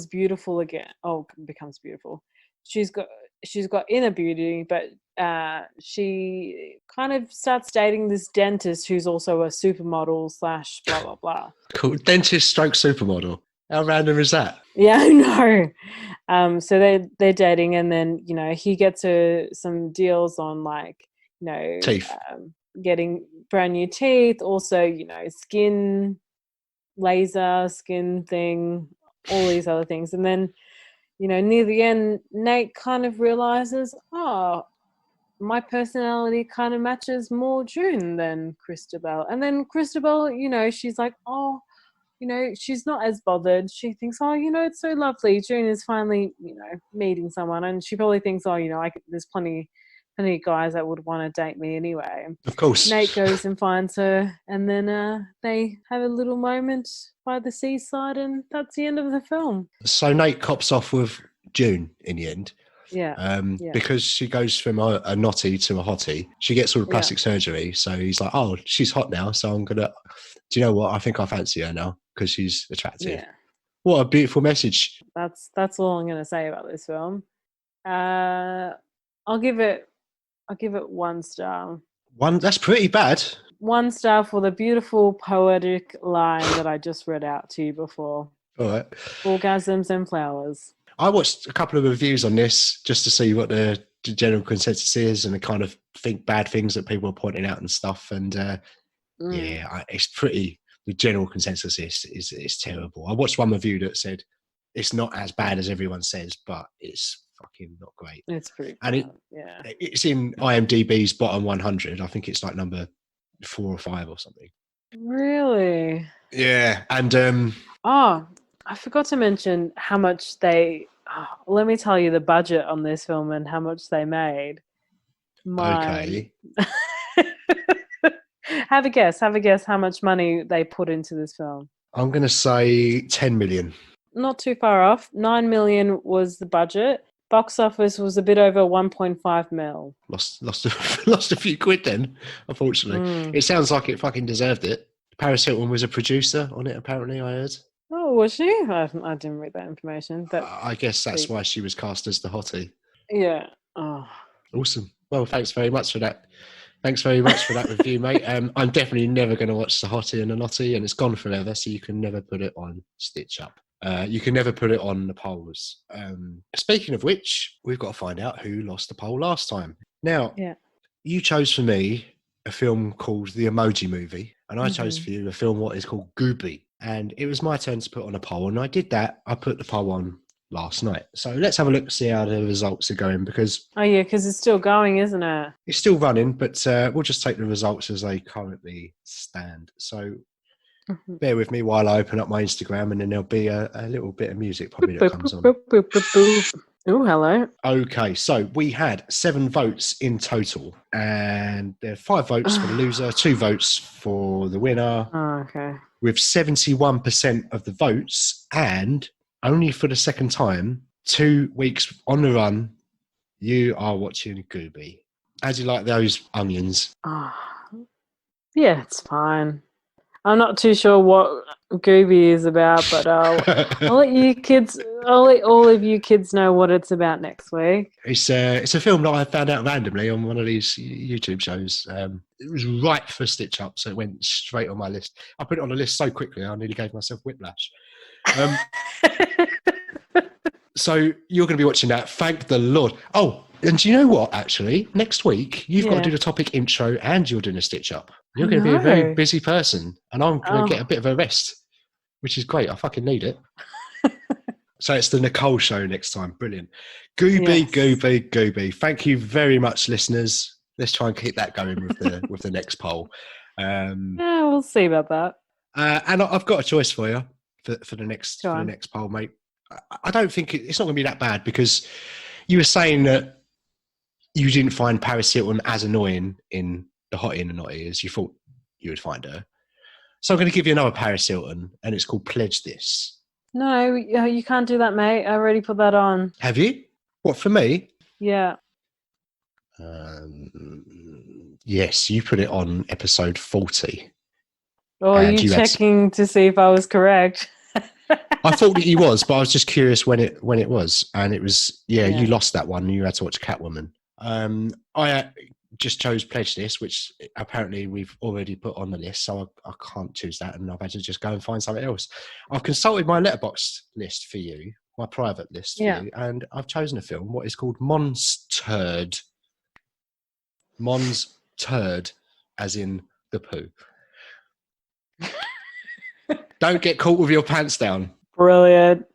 beautiful again. Oh, becomes beautiful. She's got inner beauty, but she kind of starts dating this dentist who's also a supermodel / blah blah blah.
Cool. Dentist stroke supermodel. How random is that?
Yeah, I know. So they're dating, and then he gets her some deals on
teeth,
getting brand new teeth, also skin laser, skin thing, all these other things, and then near the end, Nate kind of realizes, oh, my personality kind of matches more June than Christabel. And then Christabel, she's like, oh, she's not as bothered. She thinks, oh, it's so lovely. June is finally, meeting someone. And she probably thinks, oh, there's plenty any guys that would want to date me anyway.
Of course.
Nate goes and finds her, and then they have a little moment by the seaside, and that's the end of the film.
So Nate cops off with June in the end.
Yeah.
Because she goes from a naughty to a hottie. She gets all the plastic surgery. So he's like, oh, she's hot now. So I'm going to, do you know what? I think I fancy her now because she's attractive.
Yeah.
What a beautiful message.
That's all I'm going to say about this film. I'll give it 1 star.
That's pretty bad.
1 star for the beautiful poetic line that I just read out to you before.
All right.
Orgasms and flowers.
I watched a couple of reviews on this just to see what the general consensus is and the kind of bad things that people are pointing out and stuff. And it's pretty. The general consensus is terrible. I watched one review that said it's not as bad as everyone says, but it's fucking not great.
It's pretty bad.
And it's in IMDb's bottom 100. I think it's like number 4 or 5 or something.
Really?
Yeah. And
I forgot to mention how much they. Let me tell you the budget on this film and how much they made.
Okay.
Have a guess how much money they put into this film.
I'm going to say 10 million.
Not too far off. 9 million was the budget. Box office was a bit over 1.5 mil.
Lost a few quid then, unfortunately. It sounds like it fucking deserved it. Paris Hilton was a producer on it, apparently, I heard.
Oh, was she? I didn't read that information. But
I guess that's why she was cast as the hottie.
Yeah. Oh.
Awesome. Well, thanks very much for that. Thanks very much for that review, mate. I'm definitely never going to watch the hottie and the naughty, and it's gone forever, so you can never put it on Stitch Up. You can never put it on the polls. Speaking of which, we've got to find out who lost the poll last time. Now, you chose for me a film called The Emoji Movie, and I chose for you a film what is called Gooby. And it was my turn to put on a poll, and I did that. I put the poll on last night. So let's have a look, see how the results are going, because...
Oh, yeah, because it's still going, isn't it?
It's still running, but we'll just take the results as they currently stand. So bear with me while I open up my Instagram, and then there'll be a little bit of music probably that comes on.
Oh, hello.
Okay, so we had 7 votes in total, and there are 5 votes for the loser, 2 votes for the winner.
Oh, okay. With
71% of the votes, and only for the second time, 2 weeks on the run, you are watching Gooby. How do you like those onions?
Yeah, it's fine. I'm not too sure what Gooby is about, but I'll let all of you kids know what it's about next week.
It's a film that I found out randomly on one of these YouTube shows. It was right for Stitch Up, so it went straight on my list. I put it on the list so quickly, I nearly gave myself whiplash. So you're going to be watching that. Thank the Lord. Oh, and do you know what, actually? Next week, you've got to do the topic intro and you're doing a Stitch Up. You're going to be a very busy person, and I'm going to get a bit of a rest, which is great. I fucking need it. So it's the Nicole show next time. Brilliant. Gooby. Thank you very much, listeners. Let's try and keep that going with the next poll.
Yeah, we'll see about that.
And I've got a choice for you for the next poll, mate. I don't think it's not going to be that bad, because you were saying that you didn't find Paris Hilton as annoying in The Hottie and the Naughty as you thought you would find her. So I'm going to give you another Paris Hilton, and it's called Pledge This.
No, you can't do that, mate. I already put that on.
Have you? What, for me?
Yeah.
Yes, you put it on episode 40.
Oh, are you checking to see if I was correct?
I thought that you was, but I was just curious when it was, and it was you lost that one. You had to watch Catwoman. I just chose Pledge This, which apparently we've already put on the list, so I can't choose that, and I've had to just go and find something else. I've consulted my letterbox list for you, my private list for you, and I've chosen a film, what is called Monster'd. Monster'd, as in the poo. Don't get caught with your pants down.
Brilliant.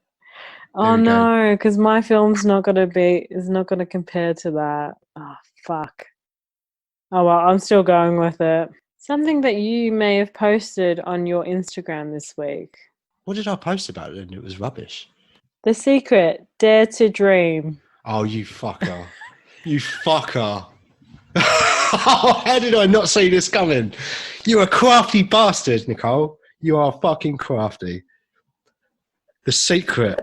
Oh no, because my film's not going to compare to that. Oh, fuck. Oh well, I'm still going with it. Something that you may have posted on your Instagram this week.
What did I post about it? And it was rubbish.
The Secret, Dare to Dream.
Oh, you fucker. You fucker. How did I not see this coming? You're a crafty bastard, Nicole. You are fucking crafty. The Secret.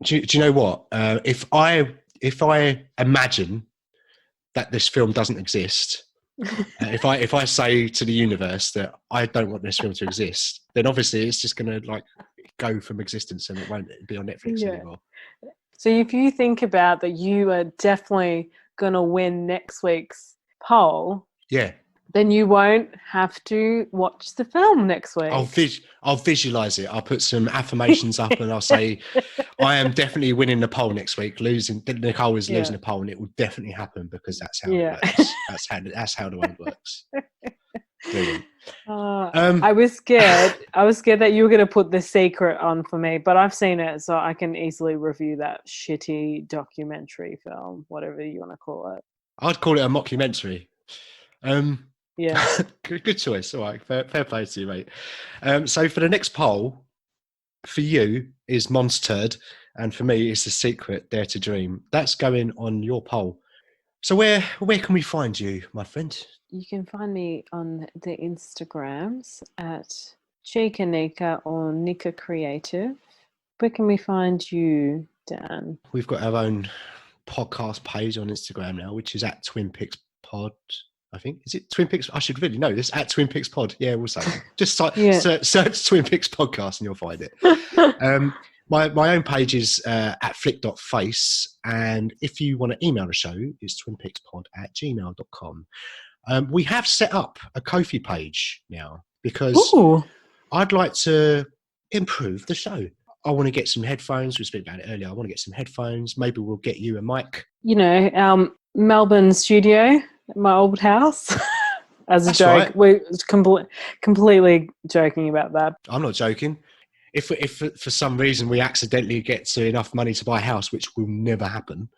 do you know what? If I imagine that this film doesn't exist, if I say to the universe that I don't want this film to exist, then obviously it's just going to like go from existence and it won't be on Netflix anymore.
So if you think about that, you are definitely going to win next week's poll.
Yeah.
Then you won't have to watch the film next week.
I'll visualize it. I'll put some affirmations up and I'll say, I am definitely winning the poll next week. Nicole is losing the poll, and it will definitely happen because that's how it works. That's how the world works. Brilliant.
I was scared. I was scared that you were going to put The Secret on for me, but I've seen it, so I can easily review that shitty documentary film, whatever you want to call it.
I'd call it a mockumentary.
Yeah.
Good choice. All right, fair play to you, mate. So for the next poll, for you is Monstered, and for me is The Secret, Dare to Dream. That's going on your poll. So where can we find you, my friend?
You can find me on the Instagrams at Chica Nika or Nika Creative. Where can we find you, Dan?
We've got our own podcast page on Instagram now, which is at Twin Peaks Pod. I think, is it Twin Peaks? I should really know this. At Twin Peaks Pod. Yeah, we'll say. Just search Twin Peaks Podcast and you'll find it. My own page is at flick.face. And if you want to email the show, it's twinpeakspod@gmail.com. We have set up a Ko-fi page now because I'd like to improve the show. I want to get some headphones. We spoke about it earlier. I want to get some headphones. Maybe we'll get you a mic. You know, our Melbourne studio, my old house. As a joke, right. We're completely joking about that. I'm not joking. If for some reason we accidentally get to enough money to buy a house, which will never happen,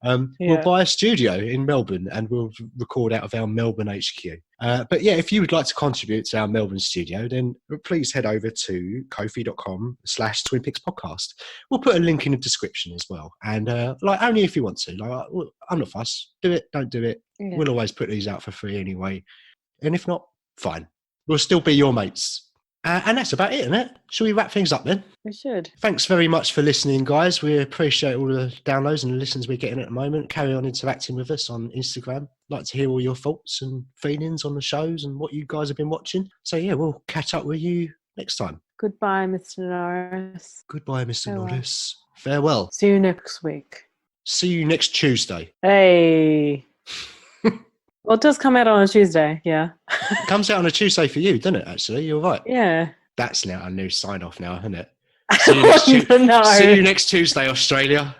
we'll buy a studio in Melbourne and we'll record out of our Melbourne HQ. But yeah, if you would like to contribute to our Melbourne studio, then please head over to ko-fi.com/Twin Peaks Podcast. We'll put a link in the description as well. And only if you want to. I'm not fussed. Do it, don't do it. Yeah. We'll always put these out for free anyway. And if not, fine. We'll still be your mates. And that's about it, isn't it? Shall we wrap things up then?
We should.
Thanks very much for listening, guys. We appreciate all the downloads and the listens we're getting at the moment. Carry on interacting with us on Instagram. Like to hear all your thoughts and feelings on the shows and what you guys have been watching. So yeah, we'll catch up with you next time.
Goodbye, Mr. Norris.
Goodbye, Mr. Norris. Farewell.
See you next week.
See you next Tuesday.
Hey. Well, it does come out on a Tuesday, yeah.
It comes out on a Tuesday for you, doesn't it, actually? You're right.
Yeah.
That's now a new sign-off now, isn't it? See you next, See you next Tuesday, Australia.